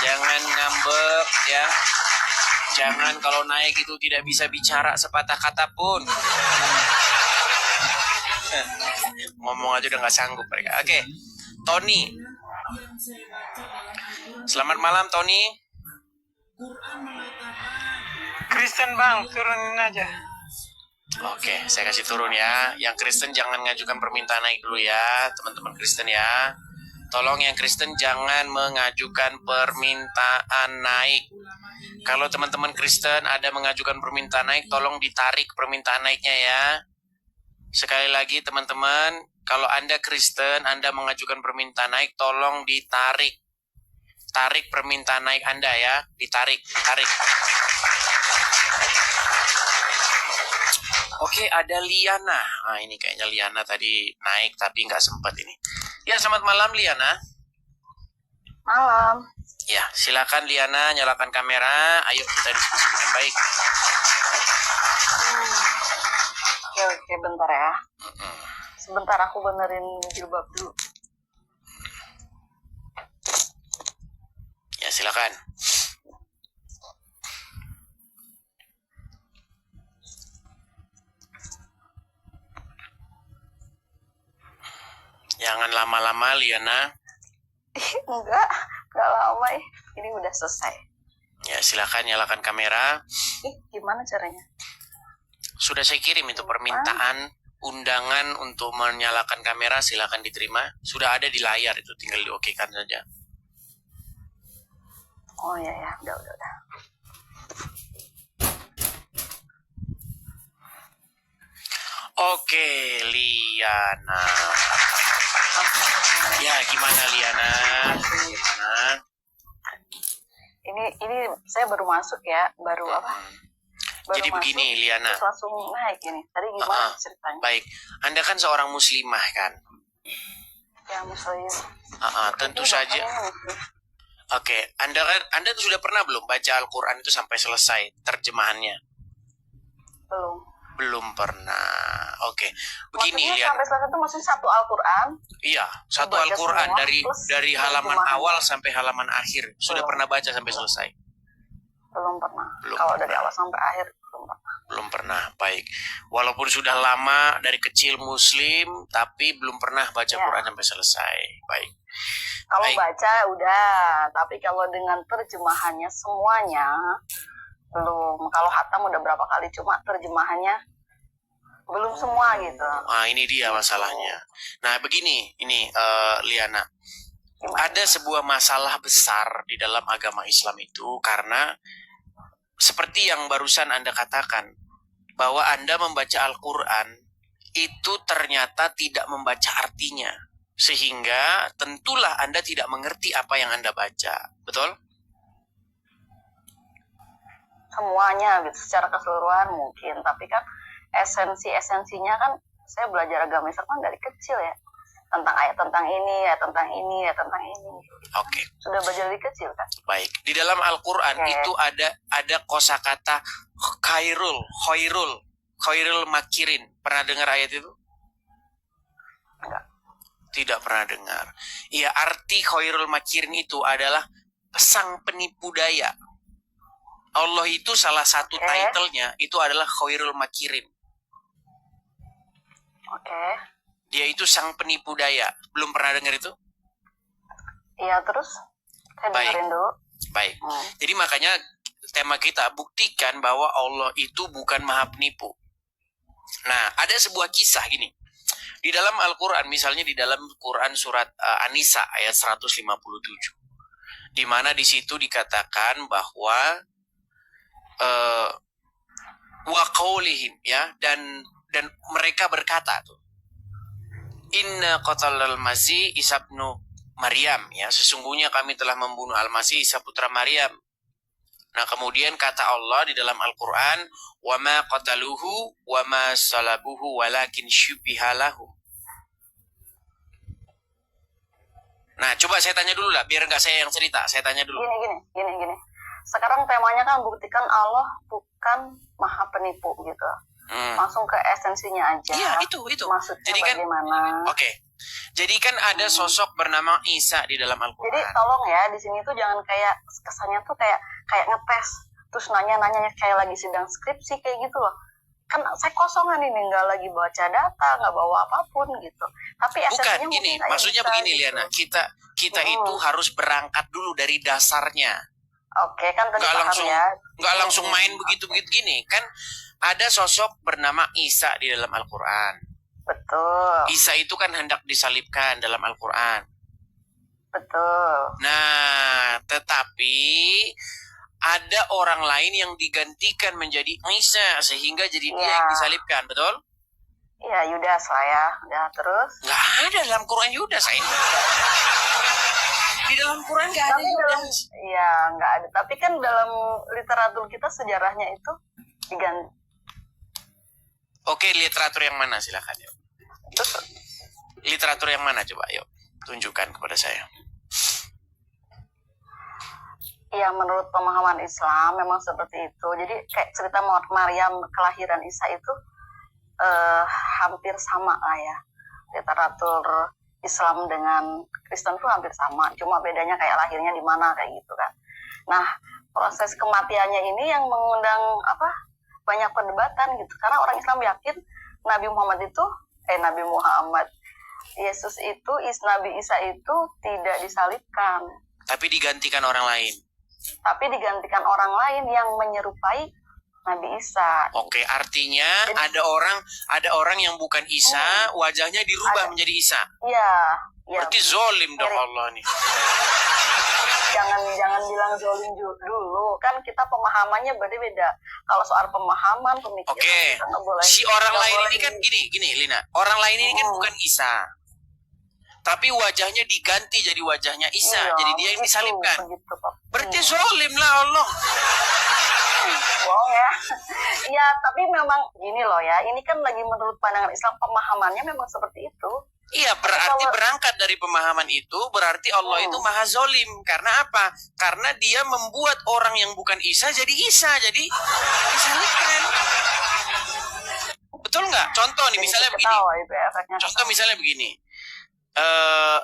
Jangan ngambek ya. Jangan kalau naik itu tidak bisa bicara sepatah kata pun. Ngomong aja udah gak sanggup mereka. Oke, Tony. Selamat malam Tony. Kristen bang, turunin aja. Oke, saya kasih turun ya. Yang Kristen jangan ngajukan permintaan naik dulu ya, teman-teman Kristen ya. Tolong yang Kristen jangan mengajukan permintaan naik. Kalau teman-teman Kristen ada mengajukan permintaan naik, tolong ditarik permintaan naiknya ya. Sekali lagi teman-teman, kalau Anda Kristen, Anda mengajukan permintaan naik, tolong ditarik. Tarik permintaan naik Anda ya, ditarik. Oke, ada Liana. Nah, ini kayaknya Liana tadi naik tapi nggak sempat ini. Ya, selamat malam Liana. Malam. Ya, silakan Liana, nyalakan kamera. Ayo kita diskusi dengan baik. Oke, bentar ya. Sebentar aku benerin jilbab dulu. Ya, silakan. Jangan lama-lama, Liana. Enggak lama ya. Ini udah selesai. Ya, silakan nyalakan kamera. Gimana caranya? Sudah saya kirim itu permintaan undangan untuk menyalakan kamera, silakan diterima. Sudah ada di layar itu, tinggal diokekan saja. Oh ya, udah. Oke, Liana. Ya, gimana Liana? Gimana? Ini saya baru masuk ya, baru apa? Baru jadi masuk, begini Liana. terus langsung naik ini. Tadi gimana ceritanya? Baik, Anda kan seorang muslimah kan? Ya, muslim. Tentu saja. Oke, Anda tuh sudah pernah belum baca Al-Quran itu sampai selesai terjemahannya? Belum pernah. Oke, begini maksudnya Liana. sampai selesai itu maksudnya satu Al-Quran? Iya, satu Baca Al-Quran semua, dari halaman awal sampai halaman akhir. Sudah pernah baca sampai selesai? Belum pernah. Belum Kalau pernah. dari awal sampai akhir belum pernah. Belum pernah, baik. Walaupun sudah lama dari kecil muslim, tapi belum pernah baca Quran sampai selesai. Baik. Kalau baca udah, tapi kalau dengan terjemahannya semuanya belum. Kalau khatam udah berapa kali, cuma terjemahannya belum semua gitu. Nah, ini dia masalahnya. Nah, begini, ini Liana. Ada sebuah masalah besar di dalam agama Islam itu karena seperti yang barusan Anda katakan, bahwa Anda membaca Al-Quran itu ternyata tidak membaca artinya. Sehingga tentulah Anda tidak mengerti apa yang Anda baca. Betul? Semuanya gitu, secara keseluruhan mungkin. Tapi kan esensinya kan saya belajar agama Islam kan dari kecil ya. Tentang ayat tentang ini, ayat tentang ini, ayat tentang ini. Oke. Sudah belajar dari kecil kan? Baik. Di dalam Al-Quran itu ada kosakata khairul makirin. Pernah dengar ayat itu? Enggak. Tidak pernah dengar. Iya, arti khairul makirin itu adalah sang penipu daya. Allah itu salah satu title-nya itu adalah khairul makirin. Oke. Dia itu sang penipu daya. Belum pernah dengar itu? Iya, terus saya dengerin dulu. Baik. Jadi makanya tema kita buktikan bahwa Allah itu bukan maha penipu. Nah, ada sebuah kisah gini. Di dalam Al-Quran, misalnya di dalam Quran surat An-Nisa ayat 157. Di mana di situ dikatakan bahwa wa qaulihim ya, dan mereka berkata tuh, Inna qatalal Masih Isa ibnu Maryam ya, sesungguhnya kami telah membunuh Al-Masih Isa putra Maryam. Nah, kemudian kata Allah di dalam Al-Qur'an, wa ma qataluhu wa ma salabuhu walakin syubbiha lahum. Nah, coba saya tanya dulu lah, biar nggak saya yang cerita, saya tanya dulu. Gini. Sekarang temanya kan buktikan Allah bukan maha penipu gitu. Langsung ke esensinya aja. Iya, itu. Maksudnya Jadi kan, bagaimana? Oke. Jadi kan ada sosok bernama Isa di dalam Jadi Al-Quran. tolong ya, di sini tuh jangan kayak kesannya tuh kayak ngetes, terus nanya kayak lagi sidang skripsi kayak gitu loh. Kan saya kosongan ini, nggak lagi baca data, nggak bawa apapun gitu. Tapi Bukan esensinya gini, mungkin saya maksudnya bisa, begini gitu. Liana, kita itu harus berangkat dulu dari dasarnya. Oke, kan tadi Nggak paham langsung ya. nggak langsung main begitu gini. Kan ada sosok bernama Isa di dalam Al-Quran. Betul, Isa itu kan hendak disalibkan dalam Al-Quran. betul. Nah, tetapi ada orang lain yang digantikan menjadi Isa sehingga jadi dia yang disalibkan, betul? Iya, Yudas lah ya. Udah, terus? Nggak ada dalam Quran Yudas, saya. Di dalam Quran nggak ada Tapi dalam, Yudas. iya, nggak ada. Tapi kan dalam literatur kita sejarahnya itu diganti. Oke, literatur yang mana silakan yuk. Terus Literatur yang mana coba yuk tunjukkan kepada saya. ya menurut pemahaman Islam memang seperti itu. Jadi kayak cerita Maryam kelahiran Isa itu hampir sama lah ya. Literatur Islam dengan Kristen tuh hampir sama. Cuma bedanya kayak lahirnya di mana kayak gitu kan. Nah, proses kematiannya ini yang mengundang banyak perdebatan gitu. Karena orang Islam yakin Nabi Muhammad Yesus itu, Nabi Isa itu tidak disalibkan. Tapi digantikan orang lain. Tapi digantikan orang lain yang menyerupai Nabi Isa. Oke, artinya ada orang yang bukan Isa, wajahnya dirubah menjadi Isa. Iya. Berarti zolim dong Allah nih. Jangan bilang zolim dulu. Kan kita pemahamannya berarti beda. Kalau soal pemahaman, pemikiran, Oke, kita nggak boleh. si orang nggak lain boleh ini kan gini, Lina. Orang lain ini kan bukan Isa. Tapi wajahnya diganti jadi wajahnya Isa. Iya, Jadi dia yang begitu, disalibkan. begitu, Pak. Berarti zolim lah Allah. Bohong ya. Iya, tapi memang gini loh ya. Ini kan lagi menurut pandangan Islam, pemahamannya memang seperti itu. Iya, berarti berangkat dari pemahaman itu, berarti Allah itu maha zolim. Karena apa? Karena dia membuat orang yang bukan Isa jadi Isa. Jadi disalibkan. Betul nggak? Contoh nih, misalnya begini. Ketawa itu efeknya. Contoh misalnya begini.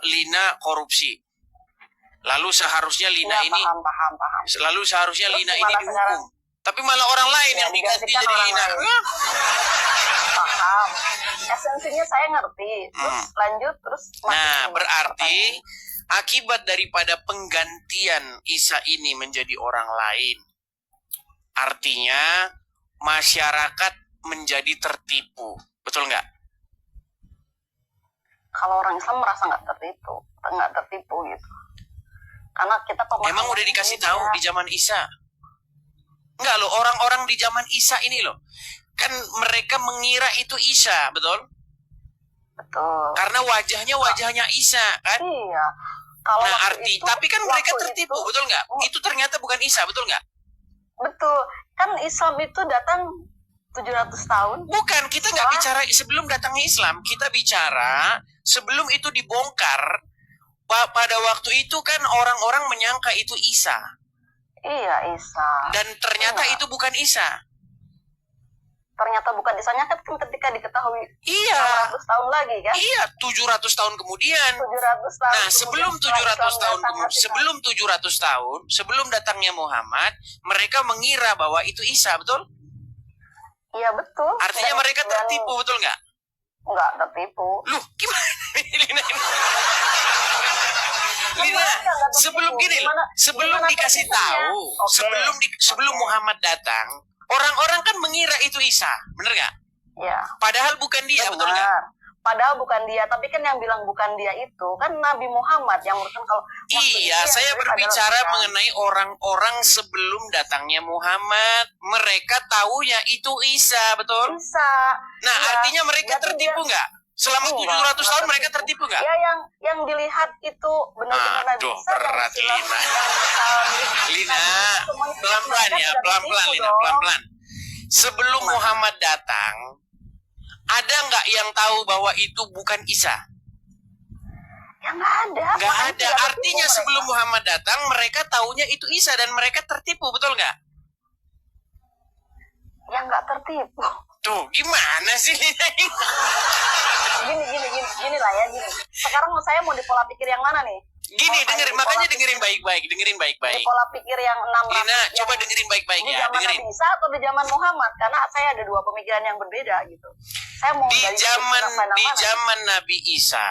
Lina korupsi. Lalu seharusnya Lina Ya, ini paham. Lalu seharusnya Terus Lina gimana ini dihukum. sekarang? Tapi malah orang lain Ya, yang diganti digantikan jadi orang Lina. lain. Hah? Paham. Esensinya saya ngerti. Terus lanjut terus. Nah, makin berarti pertanyaan. akibat daripada penggantian Isa ini menjadi orang lain, artinya masyarakat menjadi tertipu. Betul nggak? Kalau orang Islam merasa nggak tertipu gitu. Karena kita Emang udah dikasih tahu di zaman Isa? Enggak loh, orang-orang di zaman Isa ini loh. Kan mereka mengira itu Isa, betul? Betul. Karena wajahnya Isa, kan? Iya. Kalau Nah, waktu itu, tapi kan mereka waktu tertipu, itu- betul nggak? Itu ternyata bukan Isa, betul nggak? Betul. Kan Islam itu datang 700 tahun. Bukan, kita nggak bicara sebelum datangnya Islam. Kita bicara sebelum itu dibongkar. Pada waktu itu kan orang-orang menyangka itu Isa. Iya, Isa. Dan ternyata Iya. itu bukan Isa. Ternyata bukan Isanya kan ketika diketahui Iya. 600 tahun lagi kan? Iya, 700 tahun kemudian. 700 tahun. Nah, sebelum kemudian setelah 700 Islam tahun datang, kemudian, sebelum 700 tahun, sebelum datangnya Muhammad, mereka mengira bahwa itu Isa, betul? Iya, betul. Artinya mereka tertipu, betul nggak? Enggak tertipu. Loh, gimana? Lina, sebelum gini loh, sebelum dikasih tahu, sebelum Muhammad datang, orang-orang kan mengira itu Isa, bener nggak? Iya. Padahal bukan dia, betul nggak? Benar. Padahal bukan dia, tapi kan yang bilang bukan dia itu kan Nabi Muhammad yang menurut kalau waktu Iya, itu yang saya adalah berbicara Isa. mengenai orang-orang sebelum datangnya Muhammad. Mereka taunya itu Isa, betul? Isa. Nah, Iya. artinya mereka Berarti tertipu dia- nggak? Selama Enggak, 700 tahun enggak mereka tertipu nggak? Ya yang dilihat itu benar-benar Nabi Aduh, Isa yang berat, silam, Lina. yang Lina, semuanya pelan-pelan mereka ya, tidak pelan-pelan tertipu Lina, dong. pelan-pelan. Sebelum Muhammad datang, ada nggak yang tahu bahwa itu bukan Isa? Ya nggak ada. Nggak Makanya ada. tidak tertipu Artinya mereka. sebelum Muhammad datang, mereka taunya itu Isa dan mereka tertipu, betul nggak? Ya nggak tertipu. Tuh, gimana sih? Gini lah ya, gini. Sekarang saya mau di pola pikir yang mana nih? Gini, dengerin, makanya dengerin baik-baik, dengerin Di baik-baik. pola pikir yang 6 Lina, coba dengerin baik-baik di ya, zaman dengerin. Nabi Isa atau di zaman Muhammad? Karena saya ada dua pemikiran yang berbeda gitu. Saya mau Di dari zaman mana? Nabi Isa,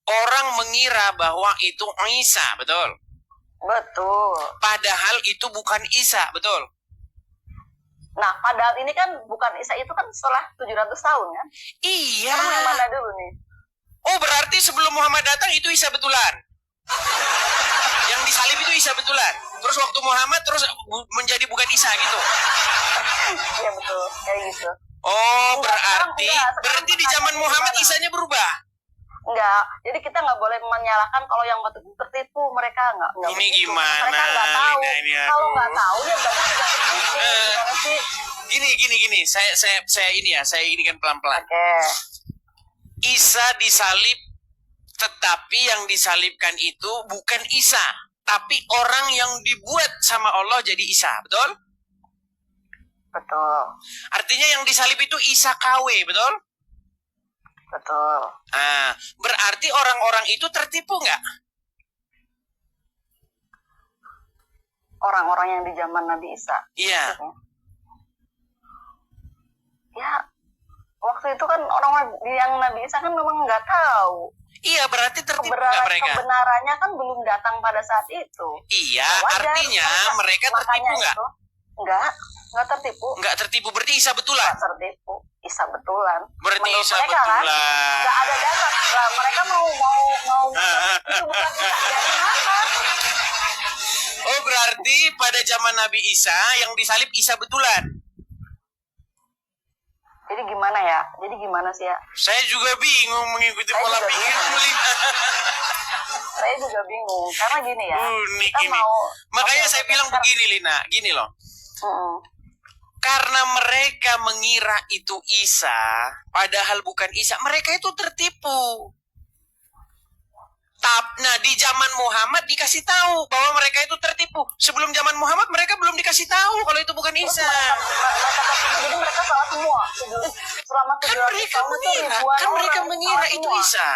orang mengira bahwa itu Isa, betul? Betul. Padahal itu bukan Isa, betul? Nah, padahal ini kan bukan Isa, itu kan setelah 700 tahun kan? Iya. Sekarang yang mana dulu nih? Oh, berarti sebelum Muhammad datang itu Isa betulan. Yang disalib itu Isa betulan. Terus waktu Muhammad terus menjadi bukan Isa gitu. Iya betul, kayak gitu. Oh, Enggak, berarti di zaman Muhammad Isanya berubah. Enggak, jadi kita nggak boleh menyalahkan kalau yang betul tertipu, mereka nggak Ini begitu. gimana? Mereka nggak tahu. Lina, ini Kalau aduh. nggak tahu ya berarti tidak tertipu. Gimana sih? Gini. Saya ini kan pelan-pelan. Oke. Isa disalib, tetapi yang disalibkan itu bukan Isa, tapi orang yang dibuat sama Allah jadi Isa, betul? Betul. Artinya yang disalib itu Isa KW, betul? Betul. Ah, berarti orang-orang itu tertipu nggak? Orang-orang yang di zaman Nabi Isa. Iya. Ya, waktu itu kan orang yang Nabi Isa kan memang nggak tahu. Iya, berarti tertipu nggak mereka? Kebenarannya kan belum datang pada saat itu. Iya, Ya, wajar, artinya mereka tertipu nggak? Nggak tertipu. Nggak tertipu, berarti Isa betulan. Nggak tertipu. Isa betulan. Berarti Menurut Isa mereka, betulan. Kan, nggak ada dasar. Nah, mereka mau itu bukan Isa dari mana? Oh, berarti pada zaman Nabi Isa yang disalib Isa betulan. Jadi gimana ya? Jadi gimana sih ya? Saya juga bingung mengikuti Saya pola juga pikir bingung. Lina. Saya juga bingung karena gini ya. Unik kita ini. mau. Makanya Oke, saya bilang sekarang- begini Lina, gini loh. Karena mereka mengira itu Isa, padahal bukan Isa, mereka itu tertipu. Nah, di zaman Muhammad dikasih tahu bahwa mereka itu tertipu. Sebelum zaman Muhammad mereka belum dikasih tahu kalau itu bukan Isa. Jadi mereka salah semua. Selama Kan 700 mereka tahun itu mengira, ribuan orang mengira salah itu semua. Isa.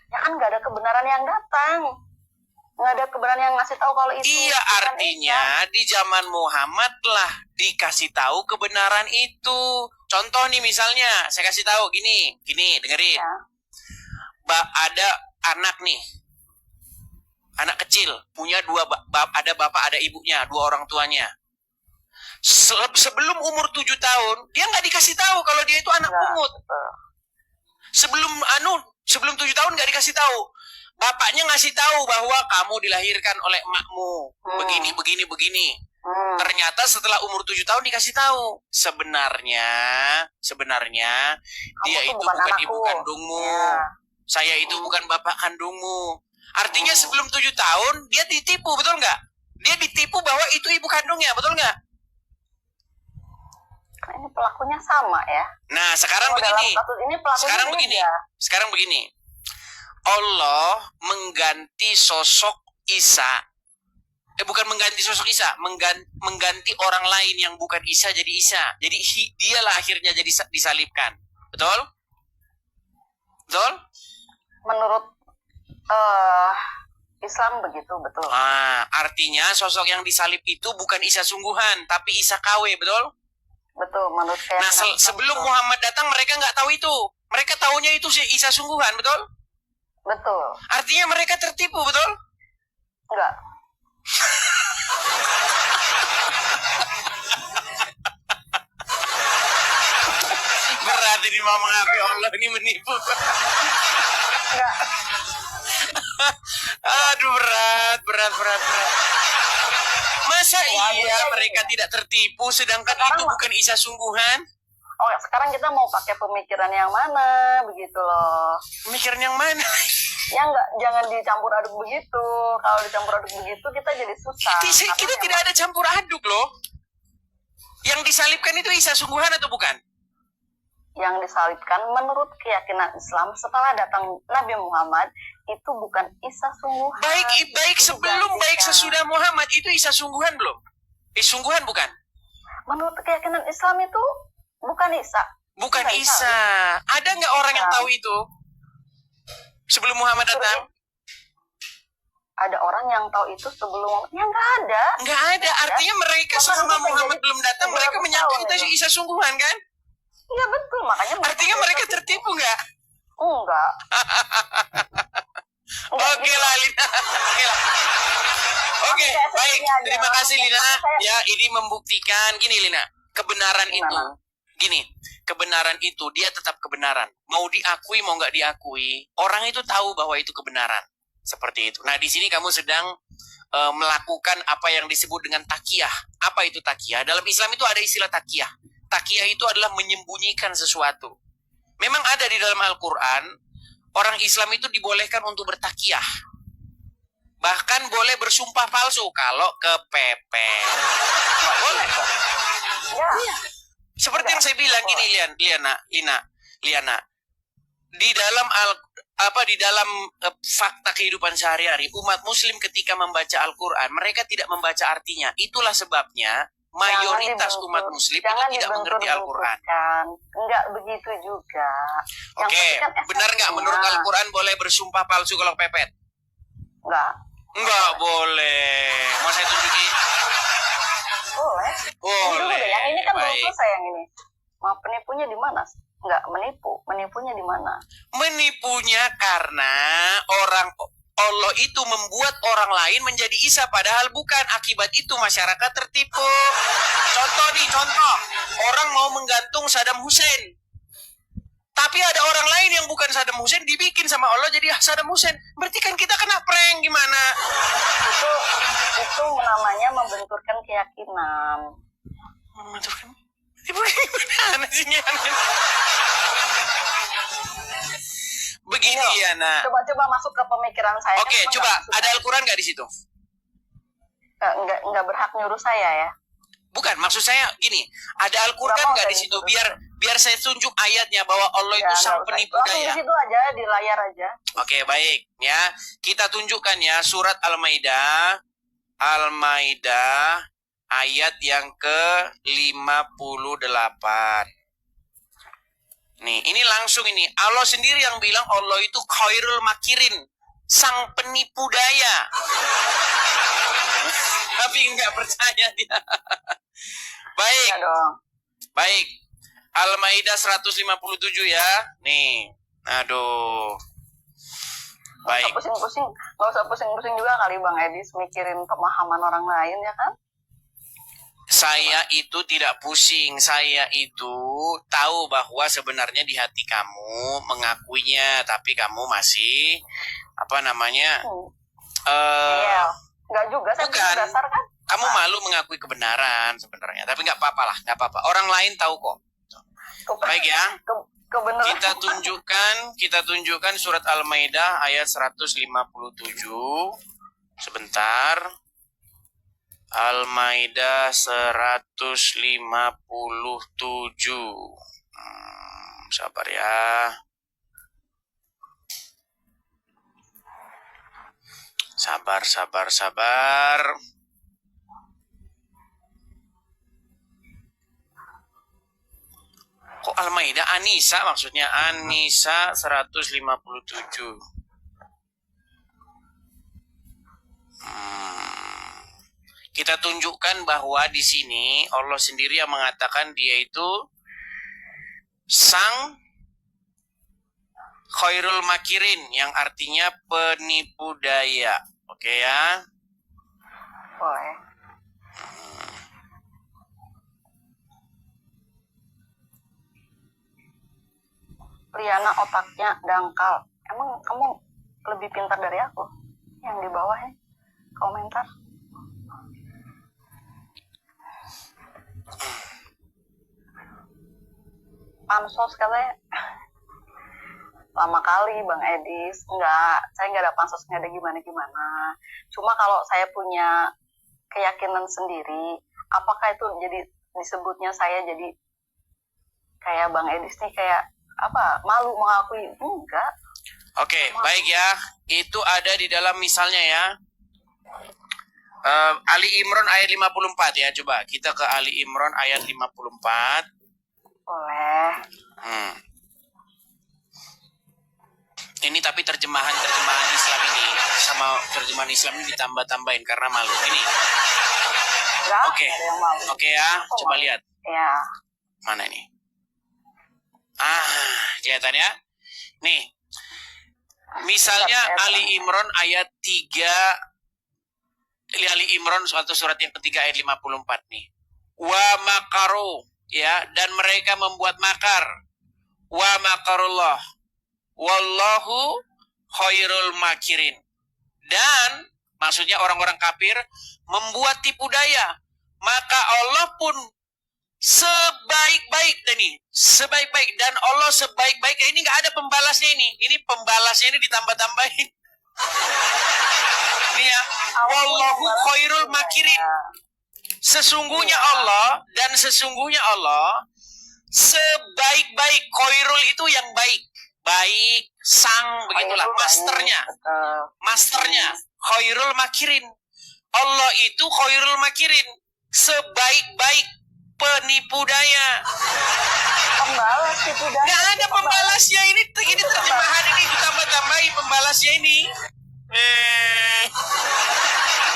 Ya kan nggak ada kebenaran yang datang. Nggak ada kebenaran yang ngasih tahu kalau itu. Iya, bukan artinya di zaman Muhammad lah dikasih tahu kebenaran itu. Contoh nih misalnya, saya kasih tahu gini, dengerin. Ya. Ada anak nih, anak kecil, punya ada bapak, ada ibunya, dua orang tuanya. Sebelum umur 7 tahun, dia nggak dikasih tahu kalau dia itu anak Nggak, pungut. betul. Sebelum 7 tahun nggak dikasih tahu. Bapaknya ngasih tahu bahwa kamu dilahirkan oleh emakmu, begini. Ternyata setelah umur 7 tahun dikasih tahu. Sebenarnya dia tuh itu bukan bukan anakku. ibu kandungmu. Ya. Saya itu bukan bapak kandungmu. Artinya sebelum 7 tahun dia ditipu, betul nggak? Dia ditipu bahwa itu ibu kandungnya, betul nggak? Ini pelakunya sama ya. Nah, sekarang Oh, begini. dalam kasus ini pelakunya Sekarang beda. begini. Allah mengganti sosok Isa. Bukan mengganti sosok Isa, mengganti orang lain yang bukan Isa jadi Isa. Jadi dialah akhirnya jadi disalibkan. Betul? Betul? Menurut Islam begitu, betul. Artinya sosok yang disalib itu bukan Isa sungguhan, tapi Isa KW, betul? Betul, menurut saya. Nah, sebelum Muhammad datang mereka nggak tahu itu. Mereka tahunya itu si Isa sungguhan, betul? Betul. Artinya mereka tertipu, betul? Enggak. Berat ini mau mengaku Allah ini menipu. Enggak. Aduh, berat. Masa iya mereka tidak tertipu sedangkan itu bukan Isa sungguhan? Oh, sekarang kita mau pakai pemikiran yang mana, begitu loh. Pemikiran yang mana? Ya enggak, jangan dicampur aduk begitu. Kalau dicampur aduk begitu kita jadi susah. Kita tidak ada campur aduk loh. Yang disalibkan itu Isa sungguhan atau bukan? Yang disalibkan menurut keyakinan Islam setelah datang Nabi Muhammad itu bukan Isa sungguhan. Baik sebelum baik sesudah Muhammad itu Isa sungguhan belum? Sungguhan bukan? menurut keyakinan Islam itu bukan Isa. Bukan Bukan Isa. Ada nggak orang yang Ya. tahu itu? Sebelum Muhammad datang? Ada orang yang tahu itu sebelum, ya nggak ada. Nggak ada. Artinya mereka Bahkan selama itu Muhammad terjadi belum datang, mereka 300 menyangka tahun itu itu. Isa sungguhan kan? Iya betul, makanya Artinya mereka tertipu nggak? enggak. Oke lah Lina. Oke, Kayak baik. segini aja. Terima kasih Lina. Saya- Ya, ini membuktikan gini Lina. Kebenaran Gimana? itu, gini. Kebenaran itu dia tetap kebenaran. Mau diakui mau nggak diakui, orang itu tahu bahwa itu kebenaran. Seperti itu. Nah, di sini kamu sedang melakukan apa yang disebut dengan takiyah. Apa itu takiyah? Dalam Islam itu ada istilah takiyah. Takiyah itu adalah menyembunyikan sesuatu. Memang ada di dalam Al-Quran, orang Islam itu dibolehkan untuk bertakiyah. Bahkan boleh bersumpah palsu kalau kepepet. Nggak boleh kok. Ya, Seperti yang saya bilang gini, Liana. Di dalam fakta kehidupan sehari-hari, umat muslim ketika membaca Al-Quran, mereka tidak membaca artinya. Itulah sebabnya mayoritas Jangan umat dibentur- muslim itu jangan tidak mengerti Al-Quran. dibentur-benturkan. Enggak begitu juga. Yang Oke, penting kan benar nggak esensinya. menurut Al-Quran boleh bersumpah palsu kalau kepepet? Enggak. Enggak boleh. Mau saya tunjukin? Boleh. Ini dulu Boleh. deh, yang ini kan belum Baik. selesai yang ini. Maaf, penipunya di mana? Enggak menipu. Menipunya di mana? Menipunya karena Allah itu membuat orang lain menjadi Isa, padahal bukan. Akibat itu masyarakat tertipu. Contoh. Orang mau menggantung Saddam Hussein. Tapi ada orang lain yang bukan Saddam Hussein dibikin sama Allah jadi Saddam Hussein. Berarti kan kita kena prank gimana? Itu namanya membenturkan keyakinan. Membenturkan? Ibu gimana sih? Begini ya, Nak. Coba masuk ke pemikiran saya. Oke, Kan coba. enggak- Ada Al-Quran nggak di situ? enggak berhak nyuruh saya ya. Bukan, maksud saya gini. Ada Al-Quran Nggak mau nggak di saya situ? dituduh. Biar saya tunjuk ayatnya bahwa Allah itu Ya, sang nggak usah. penipu Langsung daya. di situ aja, di layar aja. Oke, baik. Ya, kita tunjukkan ya surat Al-Maidah. Al-Maidah ayat yang ke-58. Nih, ini langsung ini. Allah sendiri yang bilang Allah itu khairul makirin, sang penipu daya. Tapi nggak percaya dia. Baik, Ya dong. baik. Al-Maidah 157 ya. Nih, aduh. Baik. Nggak usah pusing-pusing juga kali Bang Edis mikirin pemahaman orang lain ya kan? Saya itu tidak pusing. Saya itu tahu bahwa sebenarnya di hati kamu mengakuinya, tapi kamu masih apa namanya? Iya. Nggak juga, saya bukan. dasar kan? Kamu malu mengakui kebenaran sebenarnya, tapi nggak apa-apa lah, nggak apa-apa. Orang lain tahu kok. Baik ya. Kebenaran. Kita tunjukkan surat Al-Maidah ayat 157. Sebentar. Al-Maidah 157. Sabar ya. Sabar. Kok Al-Maidah? Anisa maksudnya. Anisa 157. Kita tunjukkan bahwa di sini Allah sendiri yang mengatakan dia itu sang khairul makirin, yang artinya penipu daya. Oke ya. Boleh. Liana otaknya dangkal. Emang kamu lebih pintar dari aku? Yang di bawah ya, komentar. Pansos katanya. Lama kali Bang Edis. Enggak, saya nggak ada pansos, nggak ada gimana-gimana. Cuma kalau saya punya keyakinan sendiri, apakah itu jadi disebutnya saya jadi kayak Bang Edis nih, kayak apa, malu mengakui? Enggak. Oke, baik ya. Itu ada di dalam misalnya ya. Ali Imran ayat 54 ya. Coba kita ke Ali Imran ayat 54. Boleh. Ini tapi terjemahan Islam ini sama terjemahan Islam ini ditambah-tambahin karena malu. Ini. Enggak, Oke. ada yang mau. Oke ya, coba lihat. Ya. Mana ini? Kelihatan ya? Nih. Misalnya Ali Imran ayat 3. Ali Imran suatu surat yang ketiga ayat 54 nih. Wa makaru, ya, dan mereka membuat makar. Wa makarullah. Wallahu khairul makirin. Dan maksudnya orang-orang kafir membuat tipu daya. Maka Allah pun sebaik-baik dan Allah sebaik-baik. Ini nggak ada pembalasnya ini. Ini pembalasnya ini ditambah-tambahin. Ini ya. Wallahu khairul makirin. Sesungguhnya Allah sebaik-baik. Khairul itu yang baik. Baik, sang, begitulah masternya khairul makirin. Allah itu khairul makirin, sebaik-baik penipu daya. Pembalas tipu daya. Nggak ada pembalasnya ini terjemahan ini ditambah-tambahin pembalasnya ini.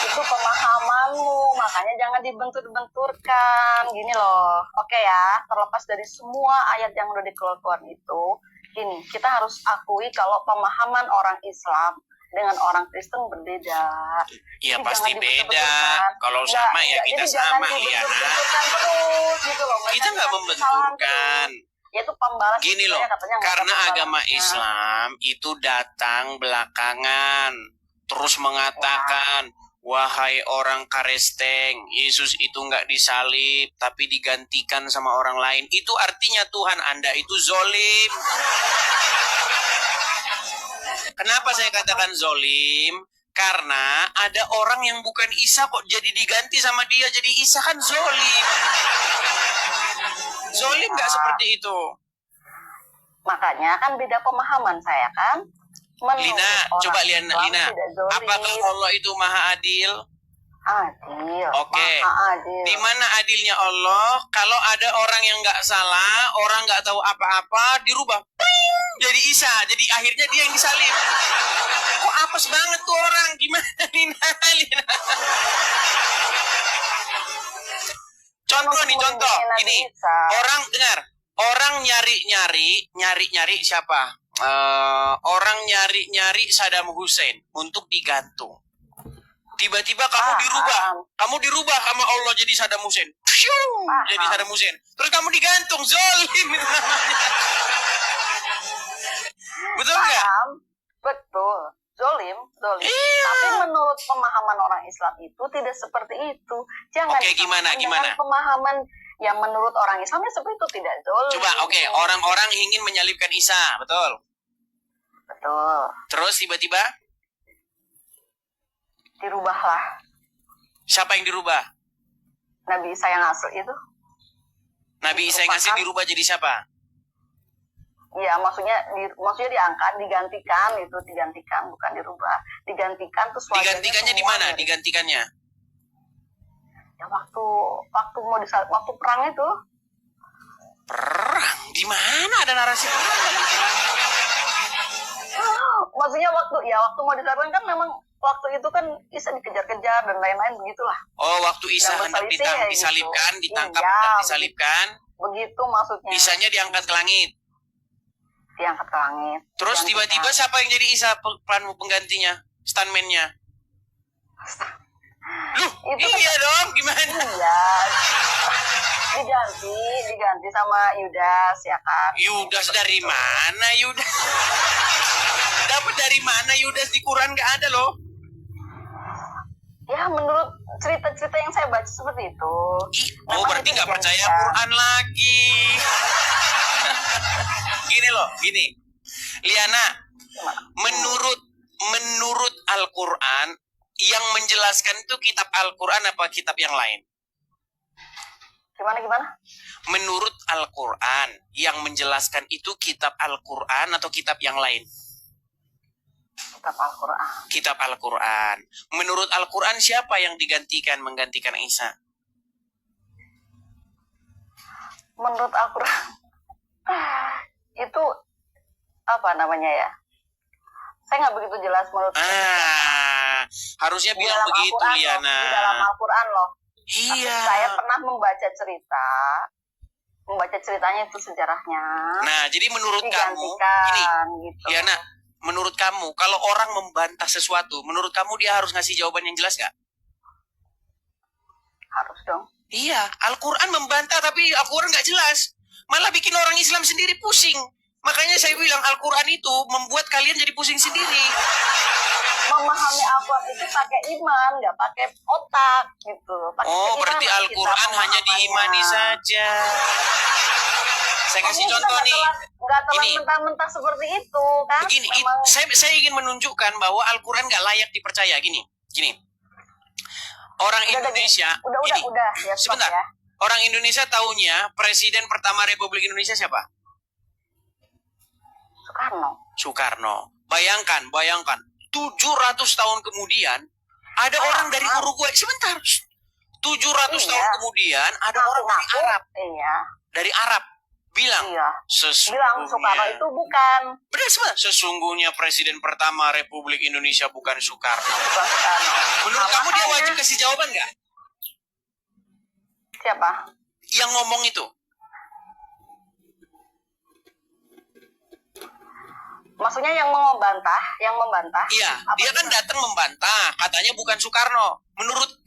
Itu pemahamanmu, makanya jangan dibentur-benturkan. Gini loh, oke ya, terlepas dari semua ayat yang udah dikeluarkan itu, gini, kita harus akui kalau pemahaman orang Islam dengan orang Kristen berbeda. Iya Jadi pasti jangan beda. dibentur-benturkan. Kalau sama ya kita jadi sama, jangan Liana. dibentur-benturkan terus, gitu loh. Kita nggak membenturkan. Ya itu pembalas. Gini loh, karena agama Islam itu datang belakangan, terus mengatakan, wahai orang Karesteng, Yesus itu nggak disalib, tapi digantikan sama orang lain. Itu artinya Tuhan Anda itu zolim. Kenapa saya katakan zolim? Karena ada orang yang bukan Isa kok jadi diganti sama dia jadi Isa, kan zolim. Zolim nggak seperti itu. Makanya kan beda pemahaman saya kan. Lina, coba Lina. Apakah Allah itu maha adil? Adil. Oke. Adil. Di mana adilnya Allah? Kalau ada orang yang nggak salah, orang nggak tahu apa-apa, dirubah, jadi Isa. Jadi akhirnya dia yang disalib. Kok apes banget tuh orang? Gimana Lina? Contoh ini orang dengar, orang nyari siapa? Orang nyari Saddam Hussein untuk digantung. Tiba-tiba kamu dirubah sama Allah jadi Saddam Hussein. Jadi Saddam Hussein. Terus kamu digantung, zolim. Betul nggak? Betul. Zolim. Iya. Tapi menurut pemahaman orang Islam itu tidak seperti itu. Jangan. Oke, gimana? Pemahaman yang menurut orang Islam seperti itu tidak zolim. Coba, orang-orang ingin menyalibkan Isa, betul? Betul. Terus tiba-tiba dirubahlah. Siapa yang dirubah? Nabi Isa yang asli itu. Nabi Isa yang asli dirubah jadi siapa? Iya, maksudnya diangkat, digantikan, bukan dirubah. Digantikan terus digantikannya di mana? Digantikannya? Ya waktu perang itu. Perang? Di mana ada narasi perang? Maksudnya waktu mau disalibkan kan memang waktu itu kan Isa dikejar-kejar dan lain-lain begitulah. Oh, waktu Isa hendak disalibkan, gitu. ditangkap, disalibkan. Begitu maksudnya. Isanya diangkat ke langit. Diangkat ke langit. Terus tiba-tiba siapa yang jadi Isa penggantinya? Stuntman-nya? Loh, iya dong, gimana? Iya. Diganti sama Yudas, ya kan? Yudas dari mana Yudas? Dapat dari mana Yudas di Quran? Nggak ada loh. Ya menurut cerita-cerita yang saya baca seperti itu. Oh, berarti nggak percaya Quran lagi. Gini. Liana, menurut Al-Quran, yang menjelaskan itu kitab Al-Quran apa kitab yang lain? Gimana? Menurut Al-Quran, yang menjelaskan itu kitab Al-Quran atau kitab yang lain? Kitab Al-Quran. Kitab Al-Quran. Menurut Al-Quran siapa yang menggantikan Isa? Menurut Al-Quran itu apa namanya ya? Saya nggak begitu jelas menurut Harusnya di bilang dalam begitu, Al-Quran loh, Liana. di dalam Al-Quran loh. Tapi Iya. saya pernah membaca ceritanya itu sejarahnya. Nah, jadi menurut kamu, ini, Digantikan gitu. Liana, menurut kamu, kalau orang membantah sesuatu, menurut kamu dia harus ngasih jawaban yang jelas gak? Harus dong. Iya, Al-Quran membantah tapi Al-Quran gak jelas. Malah bikin orang Islam sendiri pusing. Makanya saya bilang Al-Quran itu membuat kalian jadi pusing sendiri. Memahami Al-Quran itu pakai iman, nggak pakai otak gitu. Pakai Oh, keimanan berarti kita Al-Quran hanya pemahamannya. diimani saja. Saya kasih Kita contoh nih. nggak telan Ini. mentah-mentah seperti itu kan. Begini, Memang saya ingin menunjukkan bahwa Al-Quran gak layak dipercaya. Gini. Orang Indonesia, udah ya, stop sebentar. ya. Orang Indonesia taunya Presiden pertama Republik Indonesia siapa? Soekarno. Bayangkan. 700 tahun kemudian ada orang dari Uruguay. Sebentar. 700 tahun kemudian ada orang dari Arab. Iya. Dari Arab bilang Bilang Soekarno sesungguhnya. itu bukan. Benar semua. Sesungguhnya Presiden pertama Republik Indonesia bukan Soekarno. Bukan Soekarno. Menurut kamu dia makanya. wajib kasih jawaban nggak? Siapa? Yang ngomong itu. Maksudnya yang membantah? Iya, Apa dia kan itu? datang membantah, katanya bukan Soekarno.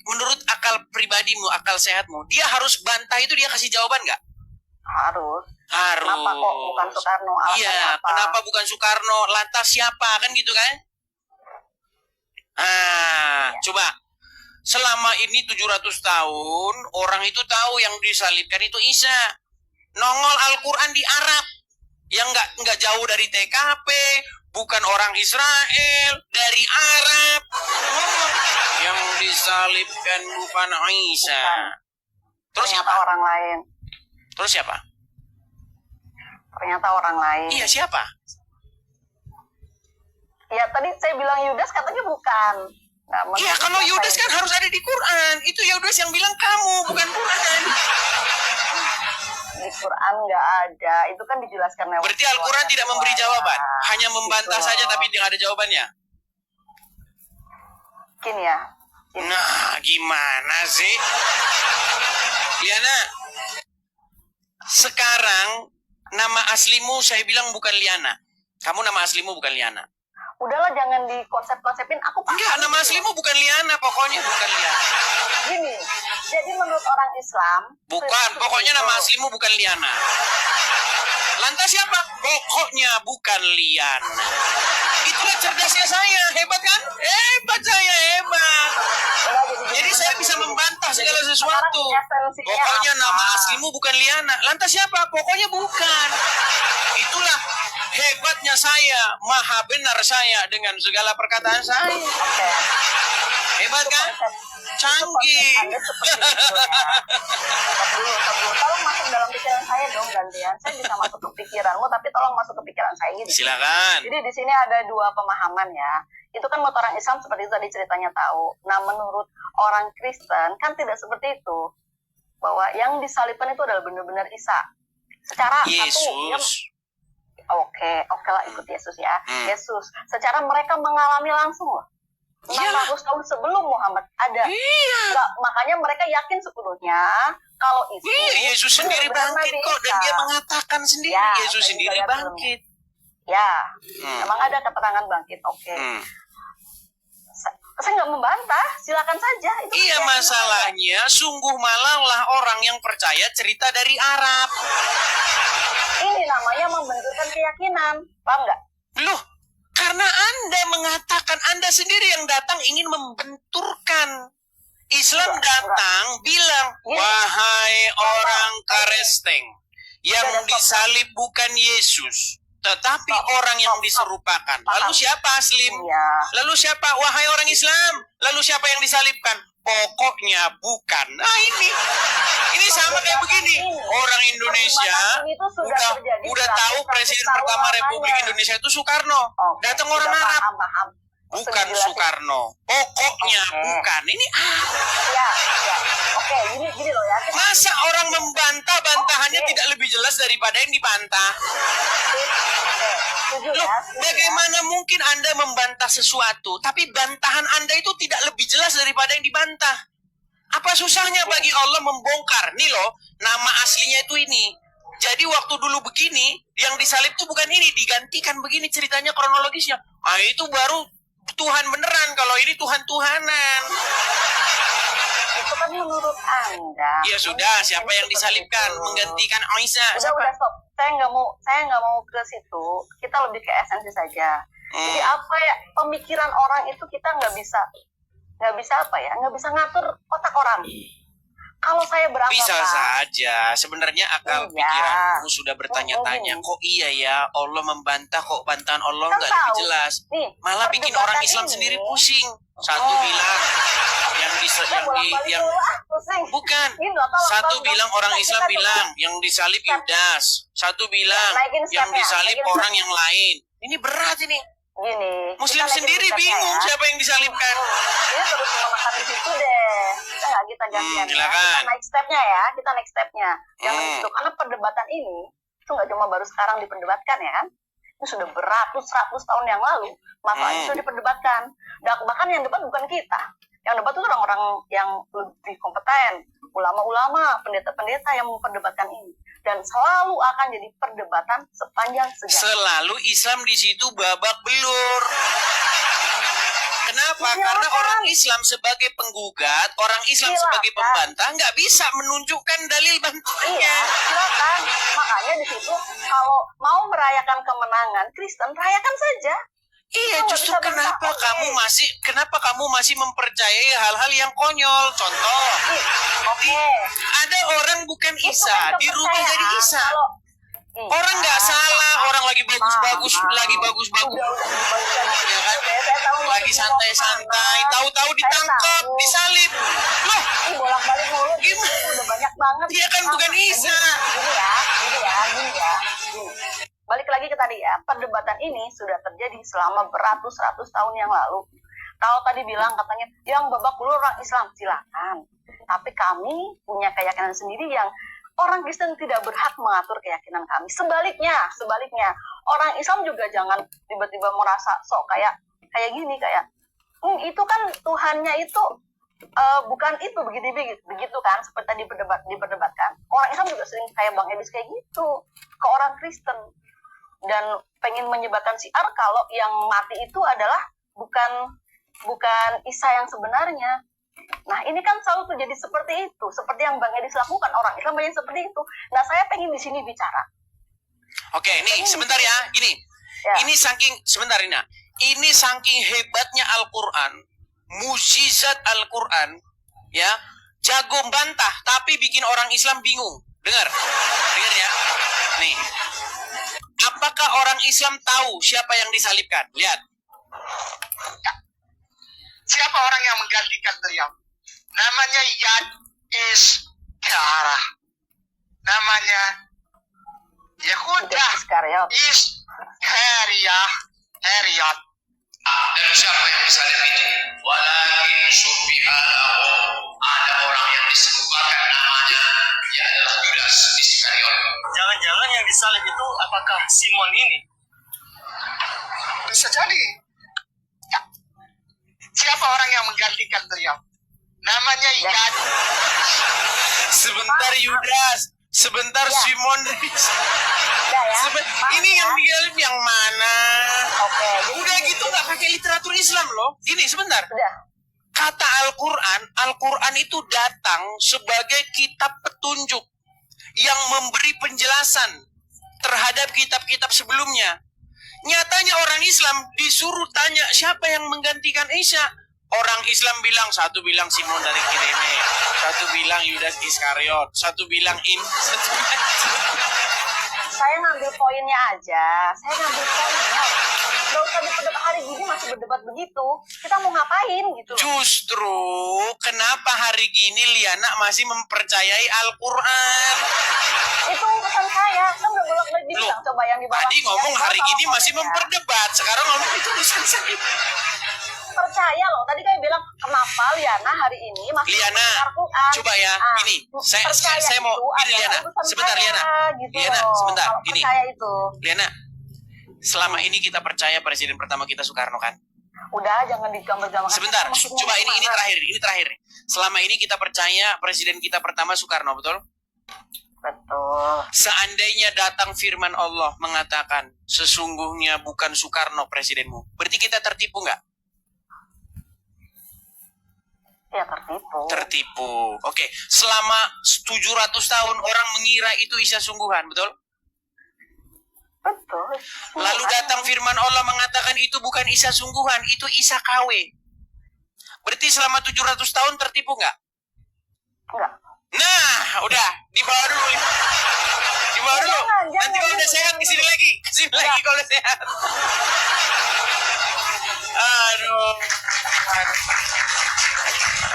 Menurut akal pribadimu, akal sehatmu, dia harus bantah itu dia kasih jawaban nggak? Harus. Harus. Kenapa kok bukan Soekarno? Alasannya Iya, apa? kenapa bukan Soekarno? Lantas siapa? Kan gitu kan? Coba. Selama ini 700 tahun, orang itu tahu yang disalibkan itu Isa. Nongol Al-Quran di Arab. Yang nggak jauh dari TKP, bukan orang Israel, dari Arab. Yang disalibkan bukan Isa. Terus Ternyata siapa? orang lain. Terus siapa? Ternyata orang lain. Iya, siapa? Ya tadi saya bilang Yudas katanya bukan. Nah, Iya, kalau Yudas kan harus ada di Quran. Itu Yudas yang bilang kamu, bukan Quran. di Quran nggak ada. Itu kan dijelaskan lewat. Berarti Al-Quran tidak memberi jawaban. Hanya membantah Gitu saja loh. tapi tidak ada jawabannya. Mungkin ya. Nah, gimana sih? Liana, sekarang nama aslimu saya bilang bukan Liana. Kamu nama aslimu bukan Liana. Udahlah jangan dikonsep-konsepin. Aku paham. Enggak, nama aslimu bukan Liana. Pokoknya bukan Liana. Gini, jadi menurut orang Islam. Bukan, pokoknya nama aslimu bukan Liana. Lantas siapa? Pokoknya bukan Liana. Itulah cerdasnya saya. Hebat kan? Hebat saya, hebat. Jadi saya bisa membantah segala sesuatu. Pokoknya nama aslimu bukan Liana. Lantas siapa? Pokoknya bukan. Itulah hebatnya saya. Maha benar saya dengan segala perkataan saya. Oke. Hebat kan? Canggih. Anda seperti itu ya. Stop dulu. Tolong masuk dalam pikiran saya dong gantian. Saya bisa masuk ke pikiranmu, tapi tolong masuk ke pikiran saya gitu. Silakan. Jadi di sini ada dua pemahaman ya. Itu kan menurut orang Islam seperti itu tadi ceritanya tahu. Nah menurut orang Kristen kan tidak seperti itu. Bahwa yang disalibkan itu adalah benar-benar Isa. Secara Yesus. Oke lah ikut Yesus ya. Hmm. Yesus. Secara mereka mengalami langsung loh. 600 tahun sebelum Muhammad ada. Iya. Nggak, makanya mereka yakin sepenuhnya kalau itu. Iya, Yesus sendiri benar-benar bangkit Nabi kok. Dan Isa. dia mengatakan sendiri. Ya, Yesus saya sendiri juga lihat bangkit. Ya, Hmm. emang ada keterangan bangkit. Oke. Hmm. Saya nggak membantah, silakan saja. Itu Iya, keyakinan masalahnya sungguh malanglah orang yang percaya cerita dari Arab. Anda. Ini namanya membenturkan keyakinan, paham nggak? Loh, karena Anda mengatakan Anda sendiri yang datang ingin membenturkan. Islam datang bilang, wahai orang Karesteng, yang disalib bukan Yesus, tetapi orang yang diserupakan. Lalu siapa aslim? Iya. Lalu siapa? Wahai orang Islam. Lalu siapa yang disalibkan? pokoknya bukan. Nah ini sama kayak begini. Orang Indonesia itu sudah terjadi udah tahu presiden pertama Republik Indonesia itu Soekarno. Datang orang Arab. Paham. Bukan Soekarno. Pokoknya bukan. Ini Ya. Oke, gini loh ya. masa orang membantah bantahannya tidak lebih jelas daripada yang dibantah? Setuju Loh, ya. bagaimana mungkin Anda membantah sesuatu, tapi bantahan Anda itu tidak lebih jelas daripada yang dibantah? Apa susahnya bagi Allah membongkar? Nih loh, nama aslinya itu ini. Jadi waktu dulu begini, yang disalib itu bukan ini, digantikan begini ceritanya kronologisnya. Ah itu baru Tuhan beneran, kalau ini Tuhan-Tuhanan. Itu kan menurut Anda. Ya sudah, siapa yang disalibkan menggantikan Aisyah? Udah stop. Saya nggak mau ke situ. Kita lebih ke esensi saja. Jadi apa ya, pemikiran orang itu kita nggak bisa apa ya, nggak bisa ngatur otak orang. Kalau saya beranggapan bisa saja, sebenarnya akal pikiranmu sudah bertanya-tanya, kok iya ya Allah membantah, kok bantahan Allah nggak lebih jelas, malah bikin orang Islam sendiri pusing. Satu bilang bukan, satu bilang orang Islam bilang yang disalib Yudas, satu bilang yang disalib orang yang lain. Ini berat ini. Gini, Muslim sendiri bingung siapa yang disalibkan. Ini terus memakan di situ deh. Kita gantian. Kita naik stepnya. Jangan itu, karena perdebatan ini itu nggak cuma baru sekarang diperdebatkan ya kan. Itu sudah beratus-ratus tahun yang lalu masalahnya sudah diperdebatkan. Dan bahkan yang debat bukan kita. Yang debat itu orang-orang yang lebih kompeten, ulama-ulama, pendeta-pendeta yang memperdebatkan ini. Dan selalu akan jadi perdebatan sepanjang sejarah. Selalu Islam di situ babak belur. Kenapa? Karena orang Islam sebagai penggugat, orang Islam sebagai pembantah nggak bisa menunjukkan dalil bantahannya. Iya, silakan. Makanya di situ kalau mau merayakan kemenangan Kristen, rayakan saja. Iya, justru kenapa kamu masih mempercayai hal-hal yang konyol? Contoh, ada orang bukan Isa, dirubah jadi Isa. Orang nggak salah, orang lagi bagus-bagus, ya kan? Lagi santai-santai, tahu-tahu ditangkap, disalib. Loh, bolak-balik mulut, gimana? Udah banyak banget. Dia kan bukan Isa. Gini ya. Balik lagi ke tadi ya, perdebatan ini sudah terjadi selama beratus-ratus tahun yang lalu. Kalau tadi bilang katanya, yang babak belur orang Islam, silakan. Tapi kami punya keyakinan sendiri yang orang Kristen tidak berhak mengatur keyakinan kami. Sebaliknya, orang Islam juga jangan tiba-tiba merasa sok kayak gini, itu kan Tuhannya itu bukan itu begitu kan, seperti tadi diperdebatkan. Orang Islam juga sering kayak Bang Edis kayak gitu ke orang Kristen. Dan pengen menyebarkan syiar kalau yang mati itu adalah bukan Isa yang sebenarnya. Nah ini kan selalu terjadi seperti itu, seperti yang Bang Edis lakukan, orang Islam banyak seperti itu. Nah saya pengen di sini bicara. Oke, ini sebentar ya, gini. Ya. Ini saking hebatnya Al-Quran, mukjizat Al-Quran, ya, jago bantah, tapi bikin orang Islam bingung. Dengar ya. Nih. Apakah orang Islam tahu siapa yang disalibkan? Lihat. Siapa orang yang menggantikan beliau? Namanya Yad Iskara. Namanya Yehuda Iskariot. Dan siapa yang disalib itu? Walakin subhanallah, ada orang yang disebutkan namanya, ia adalah Yudas Iskariot. Jangan-jangan yang disalib itu apakah Simon ini? Bisa jadi. Ya. Siapa orang yang menggantikan beliau? Namanya Yad. Sebentar Yudas, sebentar ya. Simon. Ini yang disalib yang mana? Udah gitu nggak pakai literatur Islam loh. Gini sebentar. Kata Al-Quran itu datang sebagai kitab petunjuk yang memberi penjelasan terhadap kitab-kitab sebelumnya. Nyatanya orang Islam disuruh tanya siapa yang menggantikan Isa. Orang Islam bilang, satu bilang Simon dari Kirene, satu bilang Yudas Iskariot, satu bilang Saya ngambil poinnya aja. Gak usah berdebat hari gini masih berdebat begitu. Kita mau ngapain gitu loh. Justru kenapa hari gini Liana masih mempercayai Al-Quran? Itu pesan saya. Kan udah bolak-balik Loh, dibilang coba yang di bawah. tadi ngomong hari Yang gini bawah masih komennya. memperdebat, sekarang ngomong itu pesan saya. Percaya loh. Tadi kayak bilang kenapa Liana hari ini masih Liana, belajar Al-Quran. coba ya, gini, saya mau, gini Liana, sebentar Liana, gitu Liana, loh. sebentar, Kalau gini, percaya itu. Liana, selama ini kita percaya presiden pertama kita Soekarno kan? Udah jangan digambar-gambarkan. Sebentar, Maksudnya coba ini gimana? terakhir. Selama ini kita percaya presiden kita pertama Soekarno, betul? Betul. Seandainya datang firman Allah mengatakan sesungguhnya bukan Soekarno presidenmu, berarti kita tertipu nggak? Ya tertipu. Tertipu. Oke, selama 700 tahun orang mengira itu Isa sungguhan, betul? Betul. Lalu datang firman Allah mengatakan itu bukan Isa sungguhan, itu Isa KW. Berarti selama 700 tahun tertipu nggak? Enggak. Nah, udah, dibawa dulu. Dibawa dulu. Jangan, Nanti kalau udah sehat kesini lagi. Kesini lagi kalau udah sehat. Aduh.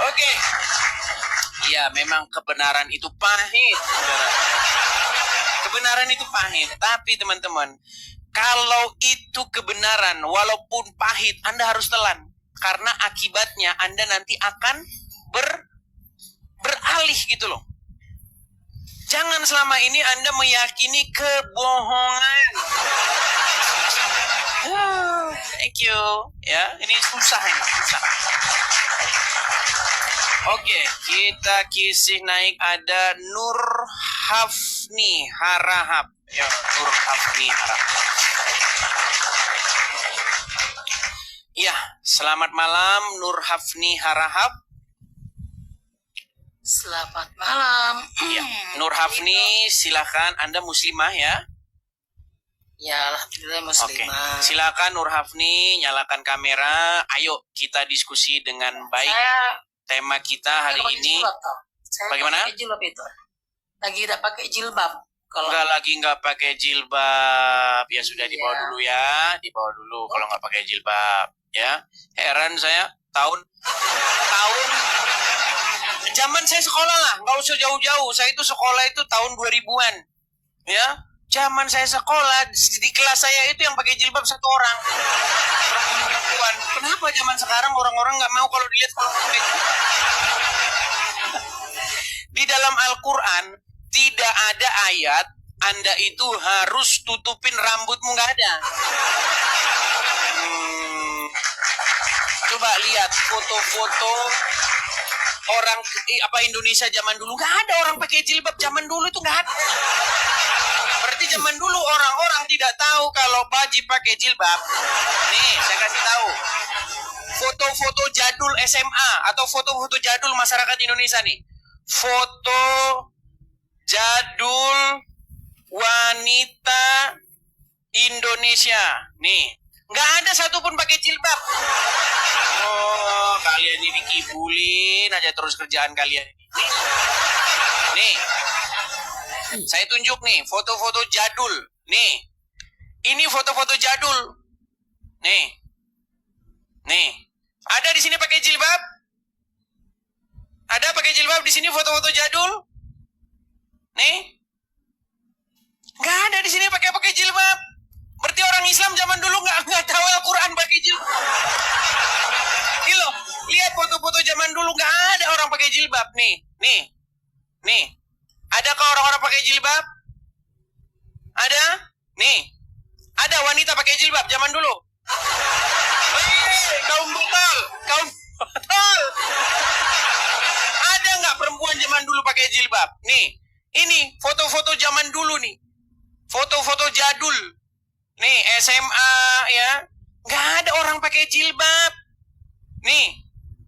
Oke. Iya, memang kebenaran itu pahit. Kebenaran itu pahit. Tapi teman-teman, kalau itu kebenaran, walaupun pahit, Anda harus telan. Karena akibatnya Anda nanti akan beralih gitu loh. Jangan selama ini Anda meyakini kebohongan. Thank you. Ya, ini susah ini, susah. Oke, kita kisih naik ada Nur Hafni Harahap. Ya, Nur Hafni Harahap. Ya, selamat malam Nur Hafni Harahap. Selamat malam. Ya, Nur Hafni, silakan Anda muslimah ya. Ya, alhamdulillah Oke, muslimah. silakan Nur Hafni, nyalakan kamera. Ayo kita diskusi dengan baik. Saya Tema kita hari pakai ini jilbab, toh. Saya bagaimana? pakai jilbab itu. Lagi tidak pakai jilbab. Kalau nggak pakai jilbab. Ya sudah dibawa Iya. dulu ya, dibawa dulu kalau nggak pakai jilbab ya. Heran saya tahun zaman saya sekolah lah, nggak usah jauh-jauh. Saya itu sekolah itu tahun 2000-an. Ya. Zaman saya sekolah di kelas saya itu yang pakai jilbab satu orang. Perempuan. Kenapa zaman sekarang orang-orang nggak mau kalau dilihat kalau pakai jilbab? Di dalam Al-Quran tidak ada ayat Anda itu harus tutupin rambutmu, nggak ada. Coba lihat foto-foto orang Indonesia zaman dulu, nggak ada orang pakai jilbab zaman dulu itu nggak ada. Berarti zaman dulu orang-orang tidak tahu kalau wajib pakai jilbab. Nih, saya kasih tahu. Foto-foto jadul SMA atau foto-foto jadul masyarakat Indonesia nih. Foto jadul wanita Indonesia. Nih, nggak ada satupun pakai jilbab. Oh, kalian ini kibulin aja terus kerjaan kalian ini. Nih, saya tunjuk nih foto-foto jadul. Nih, ini foto-foto jadul. Nih, ada di sini pakai jilbab? Ada pakai jilbab di sini foto-foto jadul? Nih, nggak ada di sini pakai jilbab. Berarti orang Islam zaman dulu nggak tahu Al-Quran pakai jilbab. Ini loh, lihat foto-foto zaman dulu nggak ada orang pakai jilbab. Nih. Adakah orang-orang pakai jilbab? Ada? Nih. Ada wanita pakai jilbab zaman dulu. Kaum brutal. Ada nggak perempuan zaman dulu pakai jilbab? Nih. Ini foto-foto zaman dulu nih. Foto-foto jadul. Nih, SMA ya. Nggak ada orang pakai jilbab. Nih.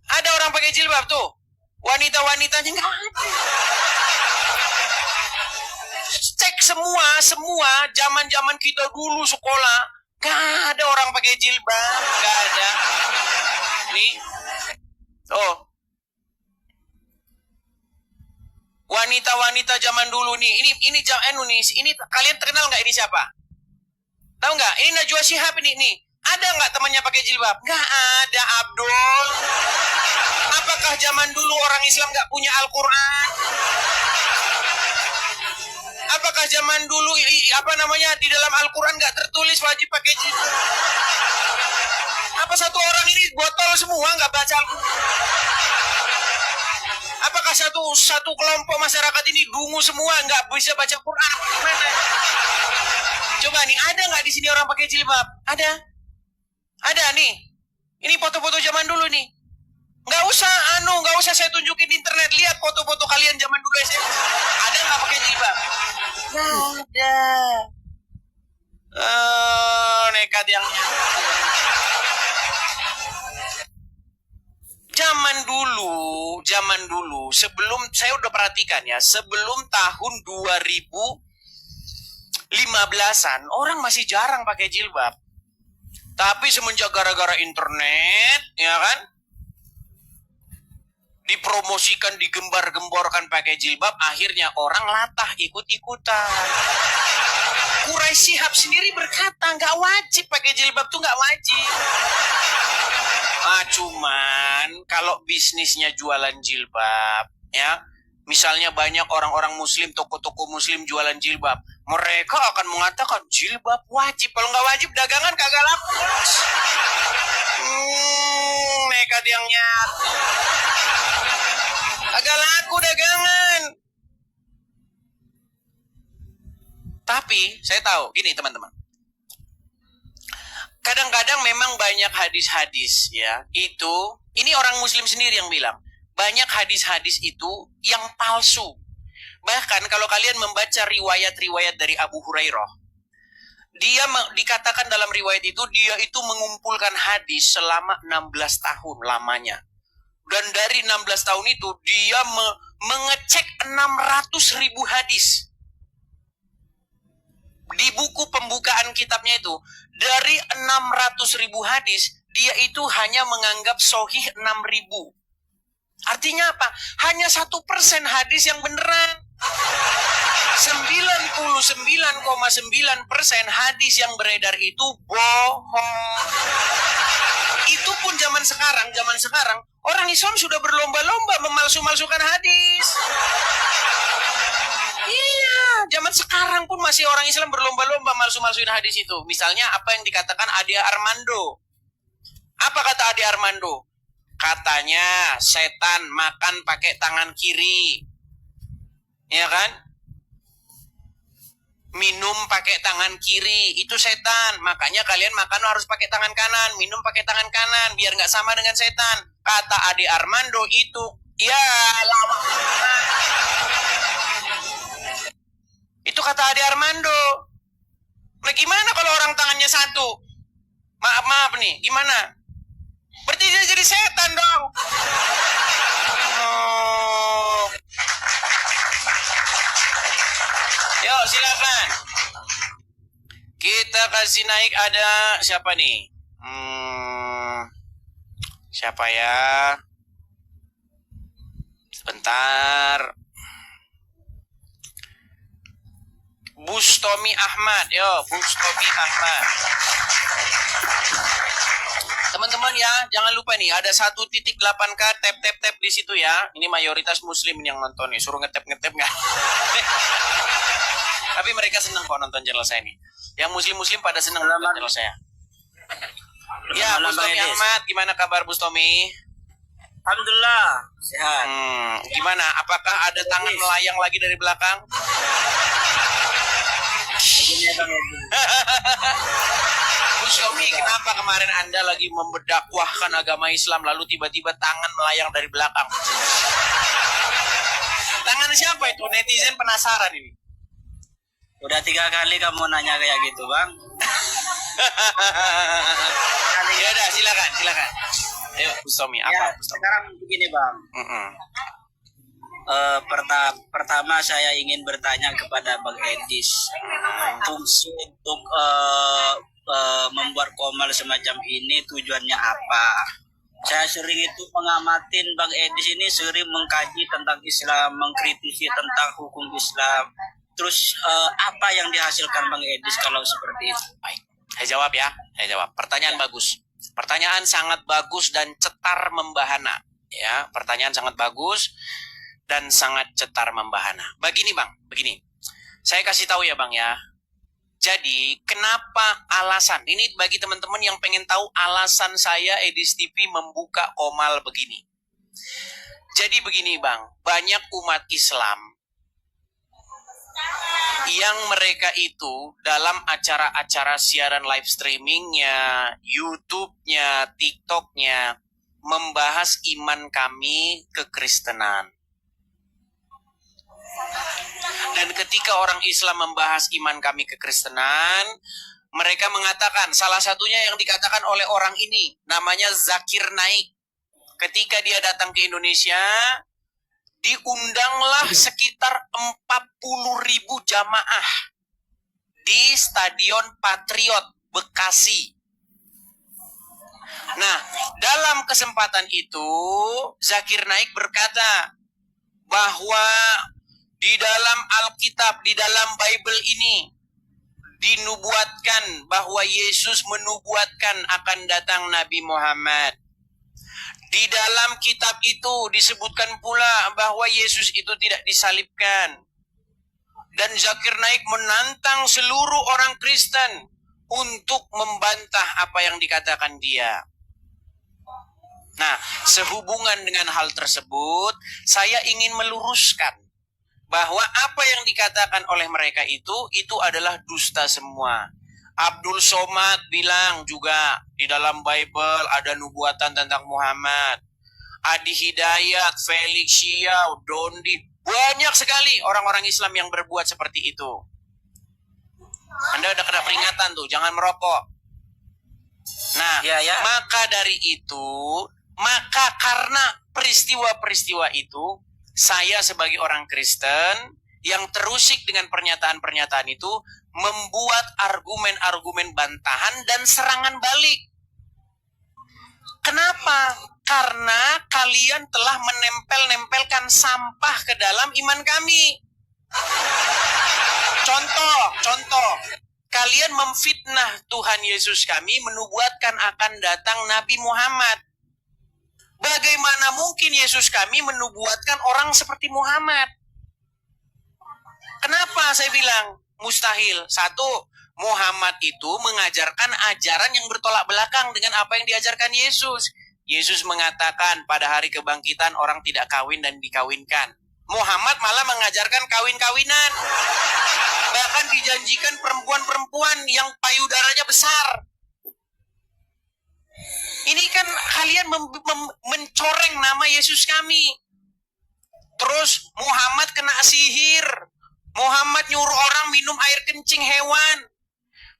Ada orang pakai jilbab tuh. Wanita-wanitanya nggak ada. Cek semua zaman kita dulu sekolah, gak ada orang pakai jilbab, gak ada. Nih, wanita-wanita zaman dulu nih, ini kalian kenal nggak ini siapa? Tahu nggak? Ini Najwa Shihab ini nih. Ada nggak temannya pakai jilbab? Nggak ada, Abdul. Apakah zaman dulu orang Islam nggak punya Al-Quran? Apakah zaman dulu di dalam Al-Quran nggak tertulis wajib pakai jilbab? Apa satu orang ini botol semua nggak baca Al-Quran? Apakah satu kelompok masyarakat ini dungu semua nggak bisa baca Quran? Gimana? Coba nih, ada nggak di sini orang pakai jilbab? Ada nih. Ini foto-foto zaman dulu nih. Nggak usah saya tunjukin di internet. Lihat foto-foto kalian zaman dulu SMA. Ada nggak pakai jilbab? Nggak ada. Nekat yang zaman dulu sebelum saya udah perhatikan ya, sebelum tahun 2015-an orang masih jarang pakai jilbab. Tapi semenjak gara-gara internet, ya kan, dipromosikan, digembar-gemborkan pakai jilbab, akhirnya orang latah ikut-ikutan. Quraisy Shihab sendiri berkata nggak wajib pakai jilbab, tuh nggak wajib. Cuman kalau bisnisnya jualan jilbab, ya, misalnya banyak orang-orang Muslim, toko-toko Muslim jualan jilbab, mereka akan mengatakan jilbab wajib. Kalau nggak wajib, dagangan kagak laku. Nekat yang nyat. Kagak laku dagangan. Tapi saya tahu, gini teman-teman. Kadang-kadang memang banyak hadis-hadis ya, ini orang Muslim sendiri yang bilang, banyak hadis-hadis itu yang palsu. Bahkan kalau kalian membaca riwayat-riwayat dari Abu Hurairah, dia dikatakan dalam riwayat itu, dia itu mengumpulkan hadis selama 16 tahun lamanya. Dan dari 16 tahun itu, dia mengecek 600.000 hadis. Di buku pembukaan kitabnya itu, dari 600.000 hadis, dia itu hanya menganggap sahih 6.000. Artinya apa? Hanya 1% hadis yang beneran. 99,9% hadis yang beredar itu bohong. Itu pun zaman sekarang, orang Islam sudah berlomba-lomba memalsu-malsukan hadis. Iya, zaman sekarang pun masih orang Islam berlomba-lomba malsu-malsuin hadis itu. Misalnya apa yang dikatakan Ade Armando. Apa kata Ade Armando? Katanya setan makan pakai tangan kiri. Ya kan? Minum pakai tangan kiri, itu setan. Makanya kalian makan harus pakai tangan kanan, minum pakai tangan kanan, biar nggak sama dengan setan. Kata Ade Armando itu, ya lama. Itu kata Ade Armando. Nah gimana kalau orang tangannya satu? Maaf nih, gimana? Berarti dia jadi setan dong. Yuk silakan. Kita kasih naik, ada siapa nih? Siapa ya? Sebentar. Bustomi Ahmad. Yo, Bustomi Ahmad. Teman-teman ya, jangan lupa nih, ada 1.8K tap di situ ya. Ini mayoritas Muslim yang nonton nih. Suruh ngetap nggak? Tapi mereka senang kok nonton channel saya nih. Yang Muslim pada senang nonton channel saya. Ya, Bustomi Ahmad, gimana kabar Bustomi? Alhamdulillah, sehat. Gimana? Apakah ada tangan melayang lagi dari belakang? Bustomi, kenapa kemarin Anda lagi memberdakwahkan agama Islam lalu tiba-tiba tangan melayang dari belakang? Tangan siapa itu? Netizen penasaran ini. Udah 3 kali kamu nanya kayak gitu, Bang. Ya udah, silakan. Ayo, Bustomi, apa Bustomi? Sekarang begini, Bang. Pertama saya ingin bertanya kepada Bang Edis, fungsi untuk membuat komal semacam ini tujuannya apa? Saya sering itu mengamatin Bang Edis ini, sering mengkaji tentang Islam, mengkritisi tentang hukum Islam. Terus apa yang dihasilkan Bang Edis kalau seperti itu? Baik. Saya jawab ya, saya jawab. Pertanyaan bagus. Pertanyaan sangat bagus dan cetar membahana. Ya, pertanyaan sangat bagus dan sangat cetar membahana. Begini Bang, begini. Saya kasih tahu ya Bang ya. Jadi, kenapa alasan? Ini bagi teman-teman yang pengen tahu alasan saya Edis TV membuka Komal begini. Jadi begini Bang, banyak umat Islam yang mereka itu dalam acara-acara siaran live streamingnya, YouTube-nya, TikTok-nya, membahas iman kami kekristenan. Dan ketika orang Islam membahas iman kami kekristenan, mereka mengatakan, salah satunya yang dikatakan oleh orang ini, namanya Zakir Naik. Ketika dia datang ke Indonesia, diundanglah sekitar 40.000 jamaah di Stadion Patriot Bekasi. Nah, dalam kesempatan itu, Zakir Naik berkata bahwa di dalam Alkitab, di dalam Bible ini, dinubuatkan bahwa Yesus menubuatkan akan datang Nabi Muhammad. Di dalam kitab itu disebutkan pula bahwa Yesus itu tidak disalibkan. Dan Zakir Naik menantang seluruh orang Kristen untuk membantah apa yang dikatakan dia. Nah, sehubungan dengan hal tersebut, saya ingin meluruskan bahwa apa yang dikatakan oleh mereka itu adalah dusta semua. Abdul Somad bilang juga di dalam Bible ada nubuatan tentang Muhammad. Adi Hidayat, Felix Xiao, Dondi, banyak sekali orang-orang Islam yang berbuat seperti itu. Anda udah kena peringatan tuh, jangan merokok. Nah, maka dari itu, maka karena peristiwa-peristiwa itu, saya sebagai orang Kristen yang terusik dengan pernyataan-pernyataan itu membuat argumen-argumen bantahan dan serangan balik. Kenapa? Karena kalian telah menempel-nempelkan sampah ke dalam iman kami. Contoh. Kalian memfitnah Tuhan Yesus kami menubuatkan akan datang Nabi Muhammad. Bagaimana mungkin Yesus kami menubuatkan orang seperti Muhammad? Kenapa saya bilang mustahil? Satu, Muhammad itu mengajarkan ajaran yang bertolak belakang dengan apa yang diajarkan Yesus. Yesus mengatakan pada hari kebangkitan orang tidak kawin dan dikawinkan. Muhammad malah mengajarkan kawin-kawinan. Bahkan dijanjikan perempuan-perempuan yang payudaranya besar. Ini kan kalian mencoreng nama Yesus kami. Terus Muhammad kena sihir. Muhammad nyuruh orang minum air kencing hewan.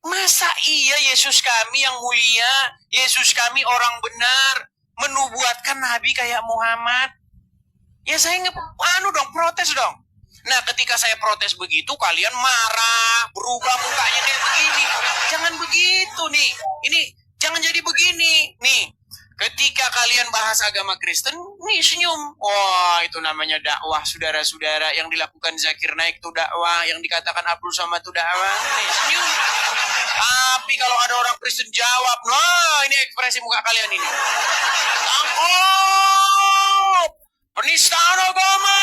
Masa iya Yesus kami yang mulia, Yesus kami orang benar, menubuatkan Nabi kayak Muhammad? Ya saya protes dong. Nah, ketika saya protes begitu, kalian marah, berubah mukanya kayak begini. Jangan begitu nih. Ini jangan jadi begini. Nih, ketika kalian bahas agama Kristen, nih senyum. Wah, itu namanya dakwah, saudara-saudara. Yang dilakukan Zakir Naik itu dakwah, yang dikatakan Abdul Somad itu dakwah. Nih, senyum. Tapi kalau ada orang Kristen jawab, nah ini ekspresi muka kalian ini. Tangkap! Penistaan agama!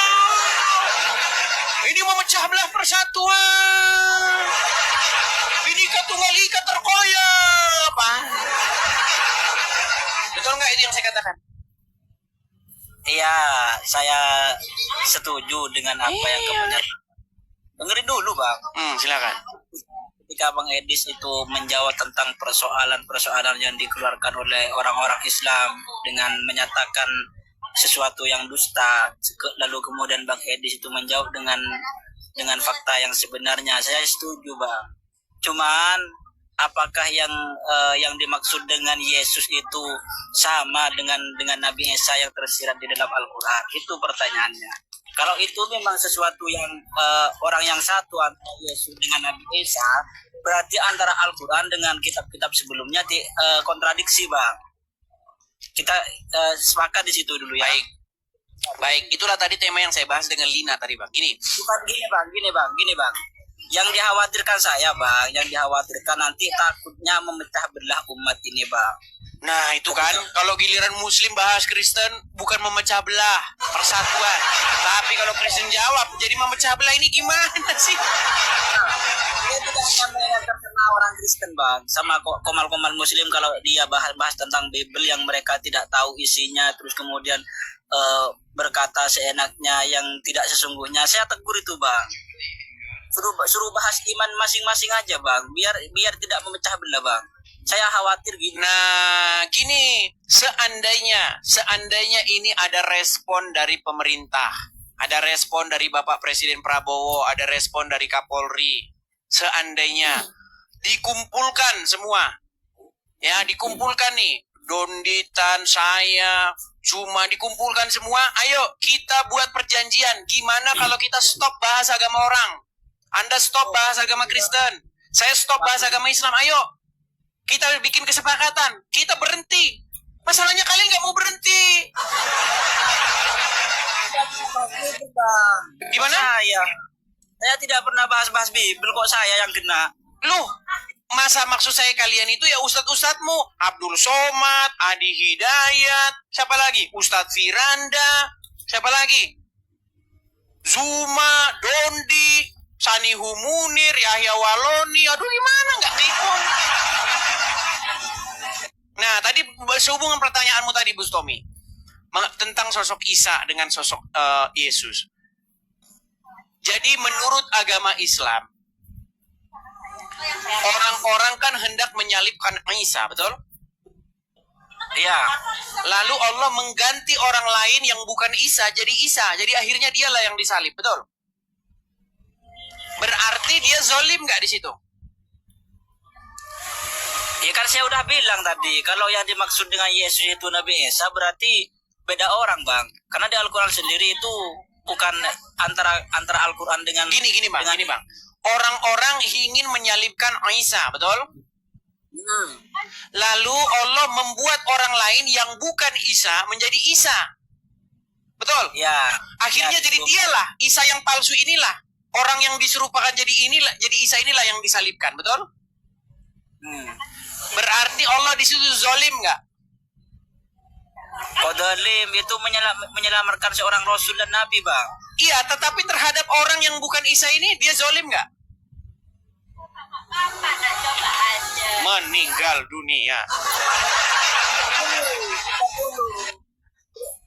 Ini memecah belah persatuan. Bhinneka Tunggal Ika terkoyak. Betul nggak itu yang saya katakan? Iya, saya setuju dengan apa yang kamu nyatakan. Dengerin dulu, Bang. Silakan. Ketika Bang Edis itu menjawab tentang persoalan-persoalan yang dikeluarkan oleh orang-orang Islam dengan menyatakan sesuatu yang dusta, lalu kemudian Bang Edis itu menjawab dengan fakta yang sebenarnya, saya setuju, Bang. Cuman apakah yang dimaksud dengan Yesus itu sama dengan Nabi Isa yang tersirat di dalam Al-Quran? Itu pertanyaannya. Kalau itu memang sesuatu yang orang yang satu antara Yesus dengan Nabi Isa, berarti antara Al-Quran dengan kitab-kitab sebelumnya kontradiksi, Bang. Kita sepakat di situ dulu ya. Baik, itulah tadi tema yang saya bahas dengan Lina tadi, Bang. Gini. Bukan gini, Bang. Yang dikhawatirkan saya, Bang, yang dikhawatirkan nanti takutnya memecah belah umat ini, Bang. Nah itu kan, kalau giliran Muslim bahas Kristen bukan memecah belah, persatuan. Tapi kalau Kristen jawab jadi memecah belah, ini gimana sih? Dia tidak akan terkena orang Kristen, Bang, sama komal-komal Muslim kalau dia bahas tentang Bible yang mereka tidak tahu isinya, terus kemudian berkata seenaknya yang tidak sesungguhnya. Saya tegur itu, Bang. Suruh bahas iman masing-masing aja, Bang, biar tidak memecah belah, Bang. Saya khawatir gini. Nah, gini, seandainya ini ada respon dari pemerintah, ada respon dari Bapak Presiden Prabowo, ada respon dari Kapolri, seandainya dikumpulkan semua, ya dikumpulkan nih, Donditan, saya, cuma dikumpulkan semua, ayo kita buat perjanjian, gimana kalau kita stop bahas agama orang, Anda stop bahas agama Kristen, saya stop bahas agama Islam, ayo. Kita bikin kesepakatan, kita berhenti. Masalahnya kalian nggak mau berhenti. Gimana? Saya tidak pernah bahas-bahas Bible, kok saya yang kena. Loh, masa maksud saya kalian itu ya ustadz-ustadzmu, Abdul Somad, Adi Hidayat, siapa lagi? Ustadz Firanda, siapa lagi? Zuma, Dondi, Sanihu Munir, Yahya Waloni, aduh gimana nggak ribut? Nah, tadi sehubungan pertanyaanmu tadi, Bustomi, tentang sosok Isa dengan sosok Yesus. Jadi menurut agama Islam, orang-orang kan hendak menyalibkan Isa, betul? Iya. Lalu Allah mengganti orang lain yang bukan Isa jadi Isa. Jadi akhirnya dialah yang disalib, betul? Berarti dia zolim nggak di situ? Ya kan saya udah bilang tadi, kalau yang dimaksud dengan Yesus itu Nabi Isa berarti beda orang, Bang. Karena di Al-Quran sendiri itu bukan antara Al-Quran dengan Gini bang. Orang-orang ingin menyalibkan Isa, betul? Lalu Allah membuat orang lain yang bukan Isa menjadi Isa. Betul? Ya. Akhirnya ya, jadi dialah Isa yang palsu inilah. Orang yang diserupakan jadi Isa inilah yang disalibkan, betul? Berarti Allah di situ zolim nggak? Zalim itu menyelamatkan seorang Rasul dan Nabi, Bang. Iya, tetapi terhadap orang yang bukan Isa ini dia zolim nggak? Meninggal dunia.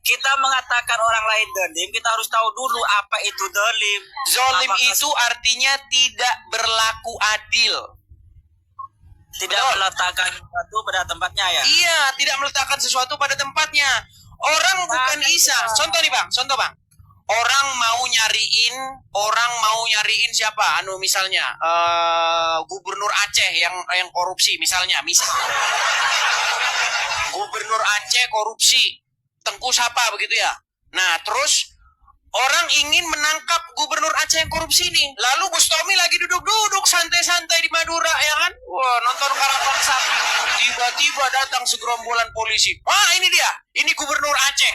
Kita mengatakan orang lain zalim, kita harus tahu dulu apa itu zalim. Zolim itu artinya tidak berlaku adil. Tidak meletakkan sesuatu pada tempatnya, ya? Iya, tidak meletakkan sesuatu pada tempatnya. Orang bukan Isa. Contoh nih bang, Orang mau nyariin siapa? Misalnya Gubernur Aceh yang korupsi, misalnya. Gubernur Aceh korupsi, Tengku Sapa begitu ya. Nah, terus orang ingin menangkap Gubernur Aceh yang korupsi ini. Lalu Bustomi lagi duduk-duduk santai-santai di Madura, ya kan? Wah, nonton karapan sapi. Tiba-tiba datang segerombolan polisi. Wah, ini dia. Ini Gubernur Aceh.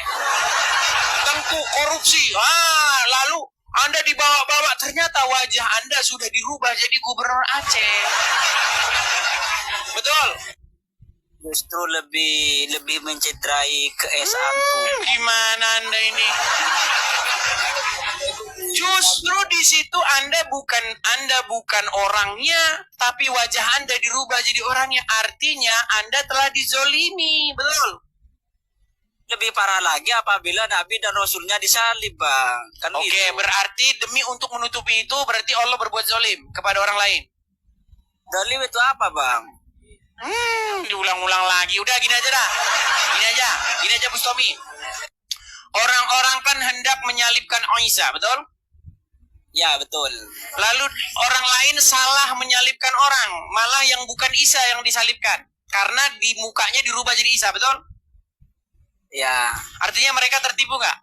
Tengku korupsi. Lalu Anda dibawa-bawa. Ternyata wajah Anda sudah dirubah jadi Gubernur Aceh. Betul? Justru lebih mencederai keesaan. Gimana Anda ini? Justru di situ Anda bukan orangnya, tapi wajah Anda dirubah jadi orangnya. Artinya Anda telah dizolimi, betul? Lebih parah lagi apabila Nabi dan Rasulnya disalib, Bang. Kan Oke, gitu. berarti demi untuk menutupi itu, berarti Allah berbuat zolim kepada orang lain. Zalim itu apa, Bang? Diulang-ulang lagi. Udah gini aja dah. Gini aja Bustomi. Orang-orang kan hendak menyalibkan Isa, betul? Ya, betul. Lalu orang lain salah menyalibkan orang, malah yang bukan Isa yang disalibkan. Karena di mukanya dirubah jadi Isa, betul? Ya. Artinya mereka tertipu nggak?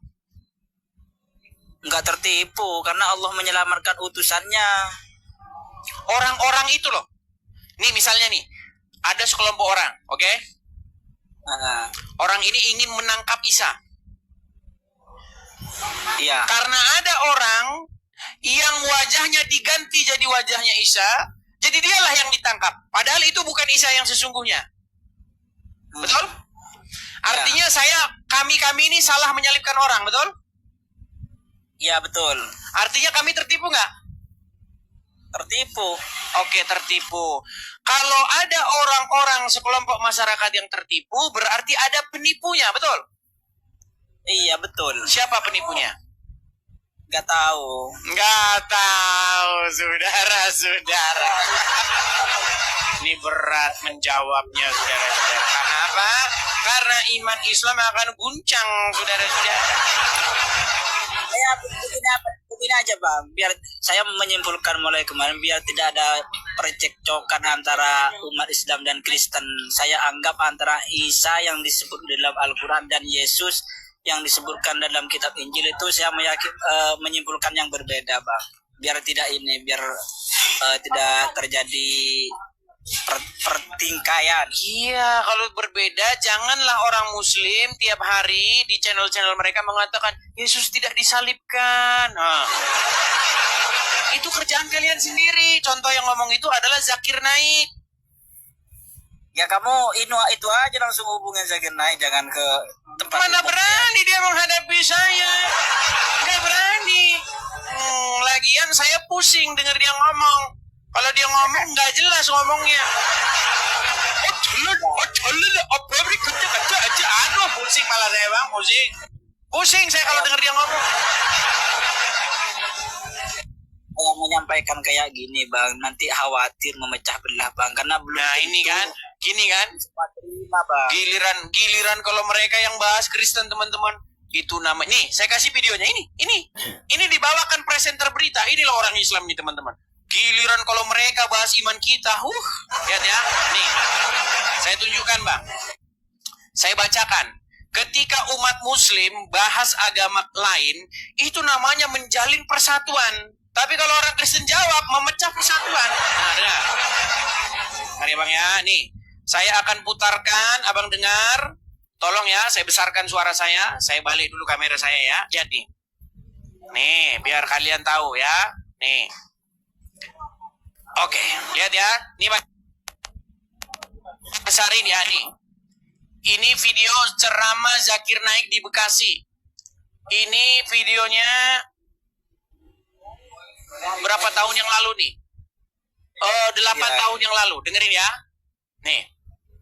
Nggak tertipu, karena Allah menyelamatkan utusannya. Orang-orang itu loh. Nih misalnya nih, ada sekelompok orang, oke? Orang ini ingin menangkap Isa. Iya. Karena ada orang yang wajahnya diganti jadi wajahnya Isa, jadi dialah yang ditangkap. Padahal itu bukan Isa yang sesungguhnya. Betul? Artinya kami ini salah menyalibkan orang, betul? Ya betul. Artinya kami tertipu nggak? Tertipu. Oke, tertipu. Kalau ada orang-orang sekelompok masyarakat yang tertipu, berarti ada penipunya, betul? Iya betul. Siapa penipunya? Gak tahu. Nggak tahu, saudara-saudara. Ini berat menjawabnya, saudara-saudara. Kenapa? Karena iman Islam akan guncang, saudara-saudara. Ya begini aja Bang, biar saya menyimpulkan mulai kemarin, biar tidak ada percekcokan antara umat Islam dan Kristen. Saya anggap antara Isa yang disebut dalam Al-Quran dan Yesus yang disebutkan dalam kitab Injil itu saya menyimpulkan yang berbeda Bang. Biar tidak tidak terjadi pertingkaian. Iya, kalau berbeda, janganlah orang Muslim tiap hari di channel-channel mereka mengatakan Yesus tidak disalibkan. Nah, itu kerjaan kalian sendiri. Contoh yang ngomong itu adalah Zakir Naik. Ya kamu itu aja langsung hubungin Zakir Naik, jangan ke tempat. Mana berani dia menghadapi saya? Nggak berani. Lagian saya pusing dengar dia ngomong. Kalau dia ngomong nggak jelas ngomongnya. Aduh, pusing malah saya Bang, pusing. Pusing saya kalau dengar dia ngomong. Saya menyampaikan kayak gini Bang, nanti khawatir memecah belah Bang, karena belum. Nah ini kan, gini kan. Bang. Giliran kalau mereka yang bahas Kristen teman-teman, itu nama. Nih, saya kasih videonya ini dibawakan presenter berita. Inilah orang Islam nih teman-teman. Giliran kalau mereka bahas iman kita, lihat ya, nih, saya tunjukkan Bang, saya bacakan, ketika umat Muslim bahas agama lain, itu namanya menjalin persatuan, tapi kalau orang Kristen jawab, memecah persatuan. Nah, dengar, mari Bang ya, nih, saya akan putarkan, Abang dengar, tolong ya, saya besarkan suara saya balik dulu kamera saya ya, lihat nih, biar kalian tahu ya, nih. Oke, lihat ya. Ini besarin ya nih. Ini video ceramah Zakir Naik di Bekasi. Ini videonya berapa tahun yang lalu nih? 8 tahun yang lalu. Dengerin ya. Nih.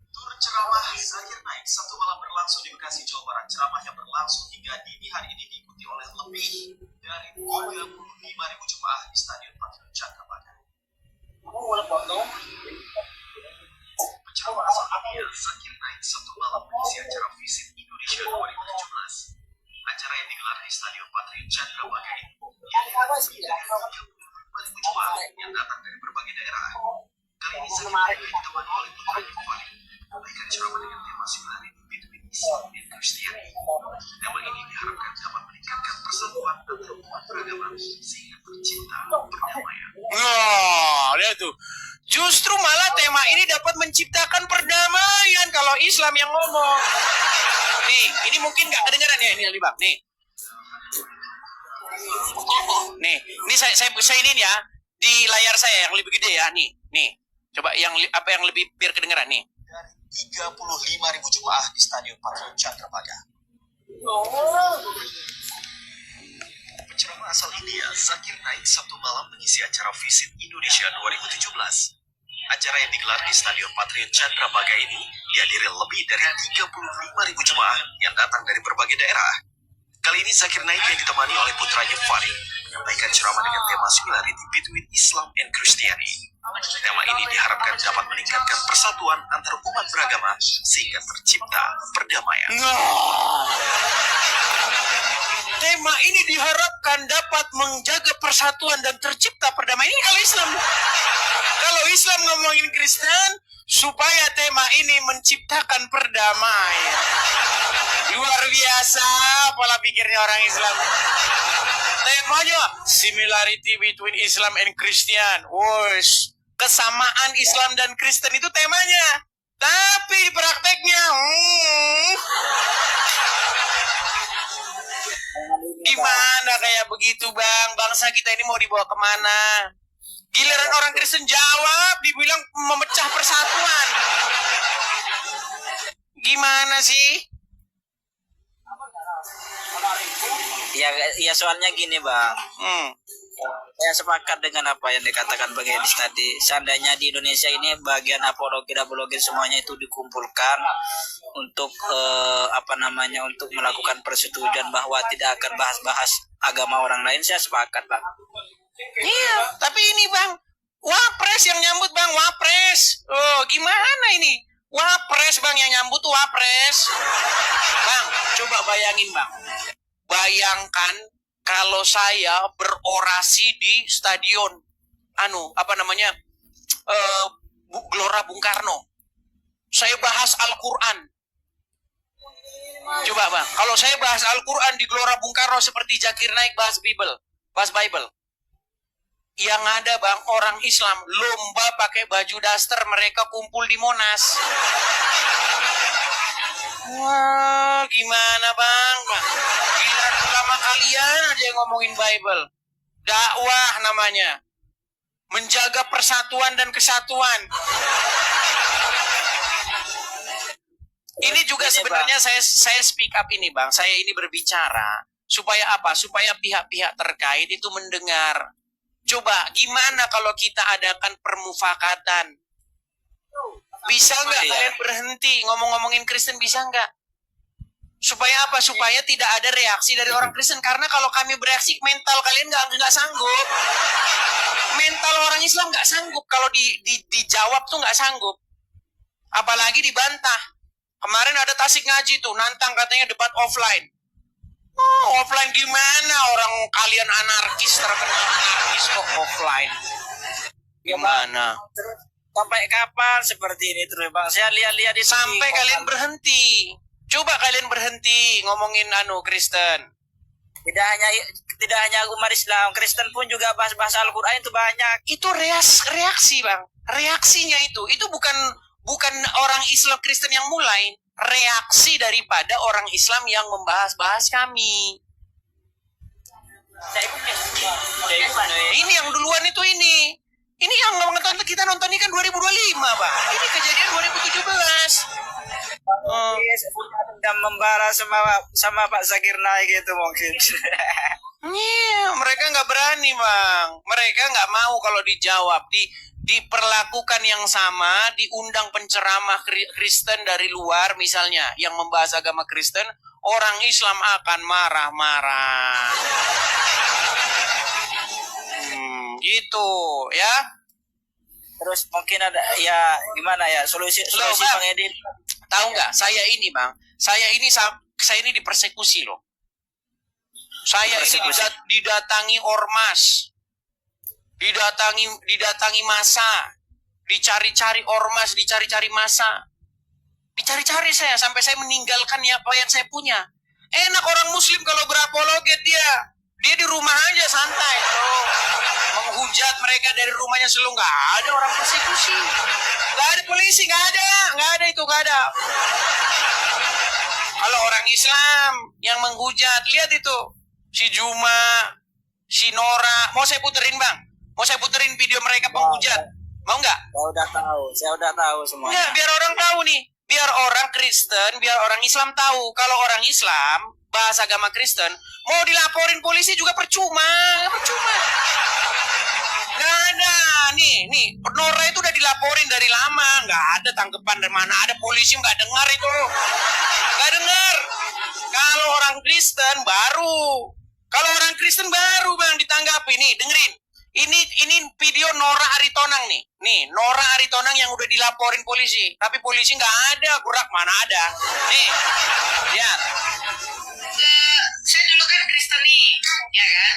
Tur ceramah Zakir Naik satu malam berlangsung di Bekasi, Jawa Barat. Ceramah yang berlangsung hingga dini hari ini diikuti oleh lebih dari 35.000 jemaah di Stadion Patriot Candrabaga. Penceramah asal India Zakir Naik satu malam mengisi acara Visit Indonesia 2017. Acara yang digelar di Stadion Patriot Candrabaga ini lebih dari 35.000 jemaah yang datang dari berbagai daerah. Kali ini Zakir Naik ditemani oleh putranya Fadil memberikan ceramah dengan tema Similarity Between Islam and Christianity. Tema ini diharapkan dapat meningkatkan persatuan antara umat beragama sehingga tercipta perdamaian. Wah, lihat tuh. Justru malah tema ini dapat menciptakan perdamaian kalau Islam yang ngomong. Nih, ini mungkin nggak kedengeran ya ini Ali Bang. Nih, ini saya ini ya di layar saya yang lebih gede ya. Nih. Coba yang apa yang lebih biar kedengeran nih. Dari 35.000 jemaah di Stadion Patriot Candrabaga. Penceramah asal India Zakir Naik Sabtu malam mengisi acara Visit Indonesia 2017. Acara yang digelar di Stadion Patriot Candrabaga ini dihadiri lebih dari 35.000 jemaah yang datang dari berbagai daerah. Kali ini Zakir Naik yang ditemani oleh putranya Farid menyampaikan ceramah dengan tema Similarity Between Islam and Christianity. Tema ini diharapkan dapat meningkatkan persatuan antar umat beragama sehingga tercipta perdamaian. Tema ini diharapkan dapat menjaga persatuan dan tercipta perdamaian. Ini kalau Islam. Kalau Islam ngomongin Kristen, supaya tema ini menciptakan perdamaian. Luar biasa pola pikirnya orang Islam. Temanya Similarity Between Islam and Christian. Wush, kesamaan Islam dan Kristen itu temanya. Tapi di prakteknya Gimana kayak begitu bang? Bangsa kita ini mau dibawa kemana? Giliran orang Kristen jawab, dibilang memecah persatuan. Gimana sih? Ya soalnya gini bang, Hmm. saya sepakat dengan apa yang dikatakan Bang Edis tadi. Seandainya di Indonesia ini bagian apologi semuanya itu dikumpulkan untuk untuk melakukan persetujuan bahwa tidak akan bahas-bahas agama orang lain, saya sepakat bang. Iya, tapi ini bang, Wapres yang nyambut bang, Wapres. Oh, gimana ini? Wapres bang yang nyambut tuh Wapres. Bang, coba bayangin bang. Bayangkan kalau saya berorasi di stadion, Gelora Bung Karno. Saya bahas Al-Quran. Coba bang, kalau saya bahas Al-Quran di Gelora Bung Karno seperti Zakir Naik bahas Bible. Yang ada bang, orang Islam lomba pakai baju daster, mereka kumpul di Monas. Wah, gimana bang? Giliran ulama kalian aja yang ngomongin Bible. Dakwah namanya. Menjaga persatuan dan kesatuan. Ini juga sebenarnya saya speak up ini bang. Saya ini berbicara. Supaya apa? Supaya pihak-pihak terkait itu mendengar. Coba gimana kalau kita adakan permufakatan? Bisa nggak kalian berhenti ngomong-ngomongin Kristen, bisa nggak? Supaya apa? Supaya tidak ada reaksi dari orang Kristen. Karena kalau kami bereaksi, mental kalian nggak sanggup. Mental orang Islam nggak sanggup. Kalau dijawab tuh nggak sanggup. Apalagi dibantah. Kemarin ada Tasik Ngaji tuh, nantang katanya debat offline. Oh, offline gimana? Orang kalian anarkis, terkenal anarkis kok offline. Gimana? Sampai kapan seperti ini terus bang? Saya lihat-lihat di Sampai kalian berhenti. Coba kalian berhenti ngomongin Kristen. Tidak hanya umat Islam, Kristen pun juga bahas-bahas Al-Quran itu banyak. Itu reaksi bang. Reaksinya itu bukan orang Islam Kristen yang mulai. Reaksi daripada orang Islam yang membahas-bahas kami. Ini yang duluan itu ini. Ini yang kita nonton ini kan 2025 bang. Ini kejadian 2017. Dan membara sama Pak Zakir Naik gitu mungkin. Mereka nggak berani bang. Mereka nggak mau kalau dijawab, diperlakukan yang sama, diundang penceramah Kristen dari luar misalnya yang membahas agama Kristen, orang Islam akan marah-marah. Gitu ya. Terus mungkin ada ya gimana ya solusi Bang Edi. Tahu nggak? Saya ini dipersekusi loh. Saya ini didatangi ormas, didatangi massa, dicari-cari ormas, dicari-cari massa, dicari-cari saya sampai saya meninggalkan apa yang saya punya. Enak orang Muslim kalau berapologet dia di rumah aja santai, menghujat mereka dari rumahnya selalu nggak ada orang persekusi, nggak ada polisi, nggak ada itu. Kalau orang Islam yang menghujat, lihat itu si Juma, si Nora, mau saya puterin bang, mau saya puterin video mereka penghujat, mau nggak? Saya udah tahu semua. Nggak, biar orang tahu nih, biar orang Kristen, biar orang Islam tahu kalau orang Islam bahas agama Kristen mau dilaporin polisi juga percuma. Nggak ada. Nih, Nora itu udah dilaporin dari lama, nggak ada tanggapan dari mana ada polisi nggak dengar itu, nggak dengar. Kalau orang Kristen baru bang ditanggapi. Nih dengerin, ini video Nora Aritonang nih Nora Aritonang yang udah dilaporin polisi, tapi polisi nggak ada, gerak mana ada. Nih, lihat. Saya dulu kan Kristen nih, ya kan?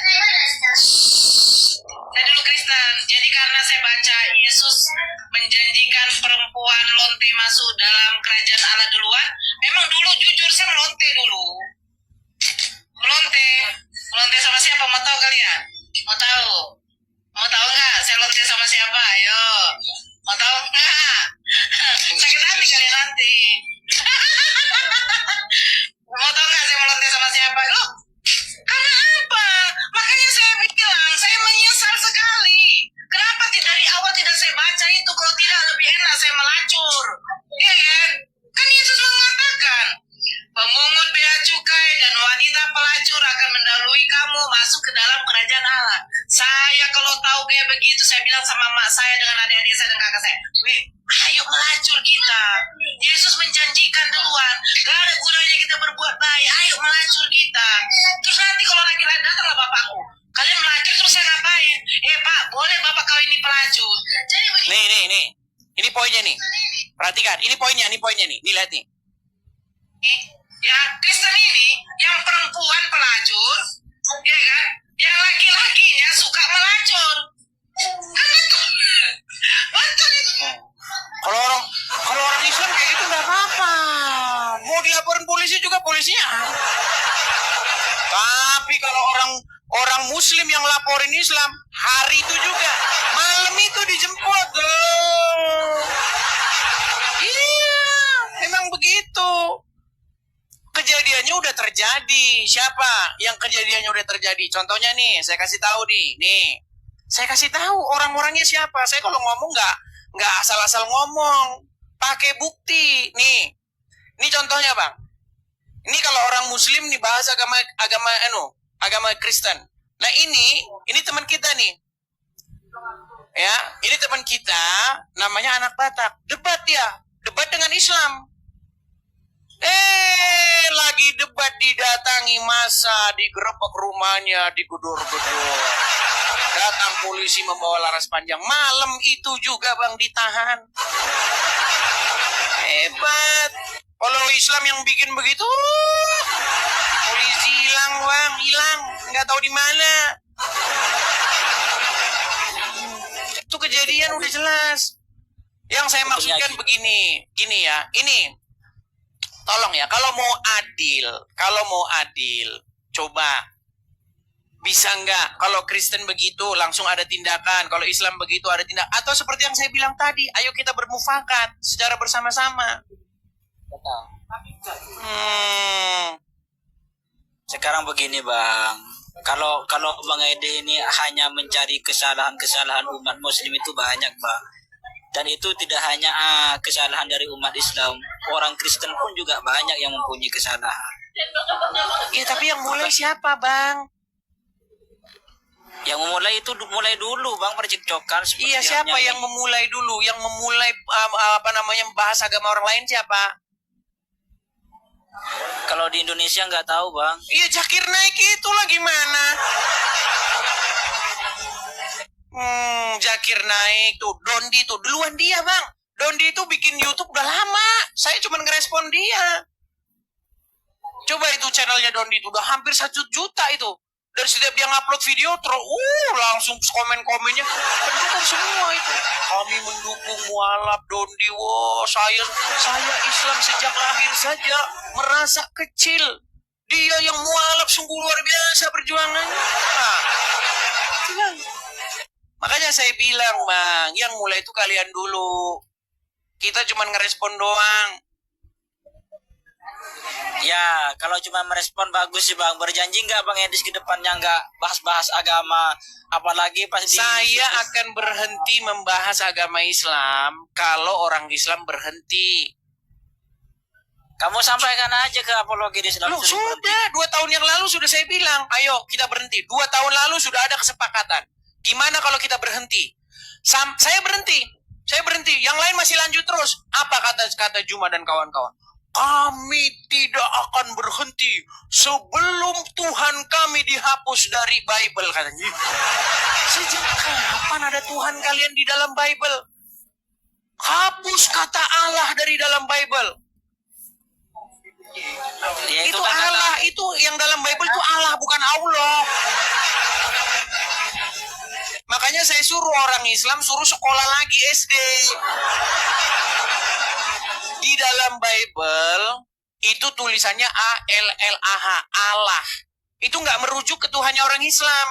Saya dulu Kristen, jadi karena saya baca Yesus menjanjikan perempuan lonte masuk dalam kerajaan Allah duluan, memang dulu jujur saya melonte dulu. Melonte sama siapa? Mau tahu kalian? Mau tahu nggak? Saya lonte sama siapa? Ayo, mau tahu nggak? Sakit hati kalian nanti. Mau tahu nggak saya melonte sama siapa? Loh, karena memang. Makanya saya bilang, saya menyesal sekali. Kenapa dari awal tidak saya baca itu? Kalau tidak lebih enak saya melacur. Iya kan? Kan Yesus mengatakan, pemungut bea cukai dan wanita pelacur akan mendahului kamu masuk ke dalam kerajaan Allah. Saya kalau tahu kayak begitu, saya bilang sama mak saya dengan adik-adik saya dan kakak saya, weh, ayo melacur kita. Yesus menjanjikan duluan, gak ada gunanya kita berbuat baik, ayo melacur kita. Terus nanti kalau laki-laki datanglah bapakku, kalian melacur terus saya ngapain? Pak, boleh bapak kau ini pelacur. Jadi begini. Nih. Ini poinnya nih. Perhatikan, ini poinnya nih. Nih lihat nih. Ya, Kristen ini yang perempuan pelacur, ya kan? Yang laki-lakinya suka melacur. Kan betul. Betul itu. Kalau orang Islam kayak gitu nggak apa-apa. Mau dilaporin polisi juga polisinya. Tapi kalau orang Muslim yang laporin Islam, hari itu juga, malam itu dijemput tuh. Iya, memang begitu. Kejadiannya udah terjadi. Siapa yang kejadiannya udah terjadi? Contohnya nih, saya kasih tahu nih. Saya kasih tahu orang-orangnya siapa. Saya kalau ngomong nggak asal-asal ngomong, pakai bukti. Nih contohnya bang. Ini kalau orang Muslim nih bahas agama Kristen. Nah ini teman kita nih. Ya, ini teman kita namanya anak Batak. Debat dengan Islam. Lagi debat didatangi massa, digerebek rumahnya, digedor-gedor. Datang polisi membawa laras panjang. Malam itu juga bang ditahan. Hebat. Kalau Islam yang bikin begitu, polisi hilang bang, nggak tahu di mana. Itu kejadian udah jelas. Yang saya maksudkan begini, ya, ini. Tolong ya, kalau mau adil, coba bisa nggak kalau Kristen begitu langsung ada tindakan, kalau Islam begitu ada tindakan, atau seperti yang saya bilang tadi, ayo kita bermufakat secara bersama-sama. Sekarang begini bang, kalau Bang Ede ini hanya mencari kesalahan umat Muslim itu banyak bang. Dan itu tidak hanya kesalahan dari umat Islam, orang Kristen pun juga banyak yang mempunyai kesalahan. Iya, tapi yang mulai siapa, Bang? Yang memulai itu mulai dulu, Bang, percekcokan. Iya, siapa yang memulai dulu? Yang memulai bahas agama orang lain siapa? Kalau di Indonesia nggak tahu, Bang. Iya, Zakir Naik itulah gimana? Zakir Naik tuh, Dondi tuh, duluan dia bang. Dondi itu bikin YouTube udah lama. Saya cuma ngerespon dia. Coba itu channelnya Dondi itu udah hampir 1 juta itu. Dari setiap dia ngupload video terus, langsung komen-komennya pendukung semua itu. Kami mendukung mualaf Dondi. Saya Islam sejak lahir saja merasa kecil. Dia yang mualaf sungguh luar biasa perjuangannya. Makanya saya bilang, Bang, yang mulai itu kalian dulu. Kita cuma ngerespon doang. Ya, kalau cuma merespon bagus sih, Bang. Berjanji nggak, Bang Edis, ke depannya nggak bahas-bahas agama? Apalagi pas saya akan berhenti membahas agama Islam kalau orang Islam berhenti. Kamu sampaikan aja ke apologi di Islam. Sudah, 2 tahun yang lalu sudah saya bilang, ayo kita berhenti. 2 tahun lalu sudah ada kesepakatan. Gimana kalau kita berhenti? Saya berhenti. Yang lain masih lanjut terus. Apa kata Juma dan kawan-kawan? Kami tidak akan berhenti sebelum Tuhan kami dihapus dari Bible, katanya. Sejak kapan ada Tuhan kalian di dalam Bible? Hapus kata Allah dari dalam Bible. Ya, itu Allah, itu yang dalam Bible itu Allah, bukan Allah. Makanya saya suruh orang Islam suruh sekolah lagi SD. Di dalam Bible itu tulisannya A-L-L-A-H, Allah. Itu nggak merujuk ke Tuhannya orang Islam.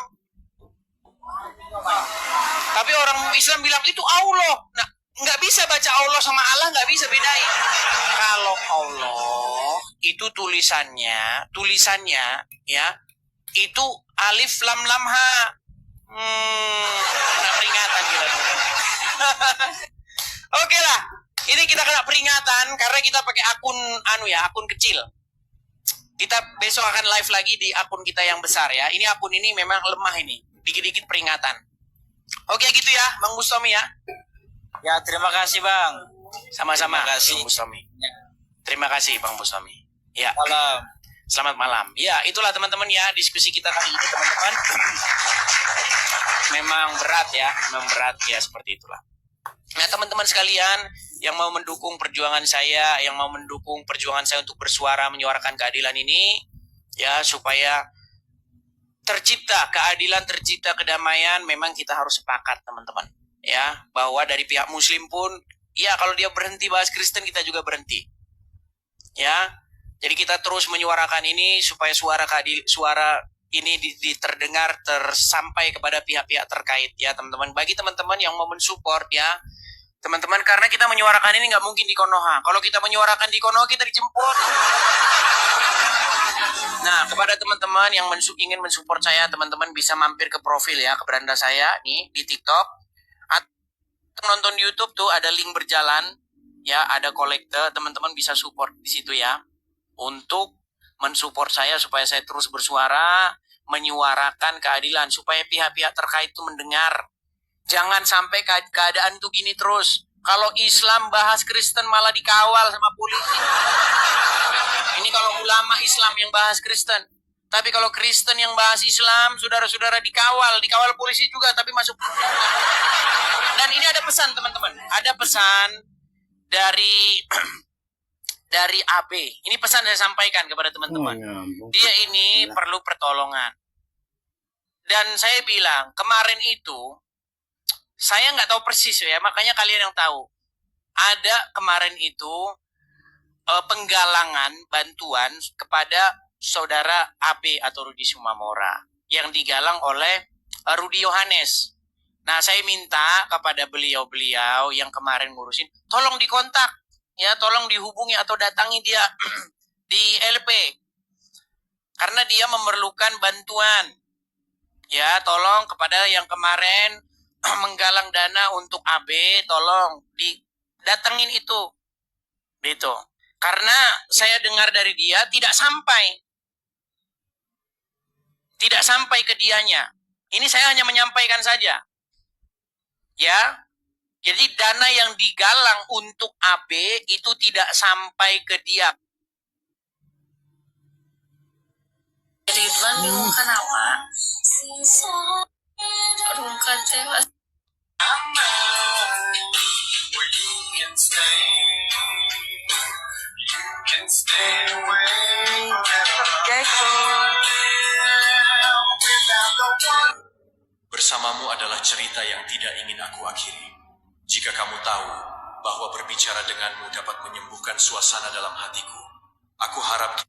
Tapi orang Islam bilang itu Allah. Nah, nggak bisa baca Allah sama Allah, nggak bisa bedain. Kalau Allah itu tulisannya ya, itu Alif lam lam ha. Kena peringatan kita. Oke lah. Ini kita kena peringatan karena kita pakai akun akun kecil. Kita besok akan live lagi di akun kita yang besar ya. Ini akun ini memang lemah ini. Dikit-dikit peringatan. Oke gitu ya, Bang Bustami ya. Ya, terima kasih Bang. Sama-sama, Terima kasih. Bang Bustami. Ya. Terima kasih, Bang Bustami. Ya. Salam. Selamat malam. Ya, itulah teman-teman ya diskusi kita kali ini teman-teman. Memang berat ya seperti itulah. Nah, teman-teman sekalian yang mau mendukung perjuangan saya, yang mau mendukung perjuangan saya untuk bersuara menyuarakan keadilan ini, ya supaya tercipta keadilan, tercipta kedamaian, memang kita harus sepakat teman-teman. Ya, bahwa dari pihak Muslim pun, ya kalau dia berhenti bahas Kristen kita juga berhenti. Ya, jadi kita terus menyuarakan ini supaya suara ini terdengar, tersampai kepada pihak-pihak terkait ya teman-teman. Bagi teman-teman yang mau mensupport ya teman-teman, karena kita menyuarakan ini nggak mungkin di Konoha. Kalau kita menyuarakan di Konoha kita dijemput. Nah, kepada teman-teman yang ingin mensupport saya, teman-teman bisa mampir ke profil ya, ke beranda saya nih di TikTok. Atau nonton YouTube tuh ada link berjalan ya, ada kolekte, teman-teman bisa support di situ ya. Untuk mensupport saya supaya saya terus bersuara, menyuarakan keadilan supaya pihak-pihak terkait itu mendengar. Jangan sampai keadaan tuh gini terus. Kalau Islam bahas Kristen malah dikawal sama polisi. Ini kalau ulama Islam yang bahas Kristen. Tapi kalau Kristen yang bahas Islam, saudara-saudara dikawal polisi juga, tapi masuk. Dan ini ada pesan teman-teman. Ada pesan dari AB. Ini pesan saya sampaikan kepada teman-teman. Dia ini perlu pertolongan. Dan saya bilang, kemarin itu, saya nggak tahu persis ya, makanya kalian yang tahu. Ada kemarin itu penggalangan bantuan kepada saudara AB atau Rudi Sumamora yang digalang oleh Rudi Yohanes. Nah, saya minta kepada beliau-beliau yang kemarin ngurusin, tolong dikontak, ya, tolong dihubungi atau datangi dia di LP. Karena dia memerlukan bantuan. Ya, tolong kepada yang kemarin menggalang dana untuk AB, tolong didatengin itu. Gitu. Karena saya dengar dari dia tidak sampai ke dianya. Ini saya hanya menyampaikan saja. Ya. Jadi dana yang digalang untuk AB itu tidak sampai ke dia. Ridwan bingung kenapa? Rungkat tewas. Bersamamu adalah cerita yang tidak ingin aku akhiri. Jika kamu tahu bahwa berbicara denganmu dapat menyembuhkan suasana dalam hatiku, aku harap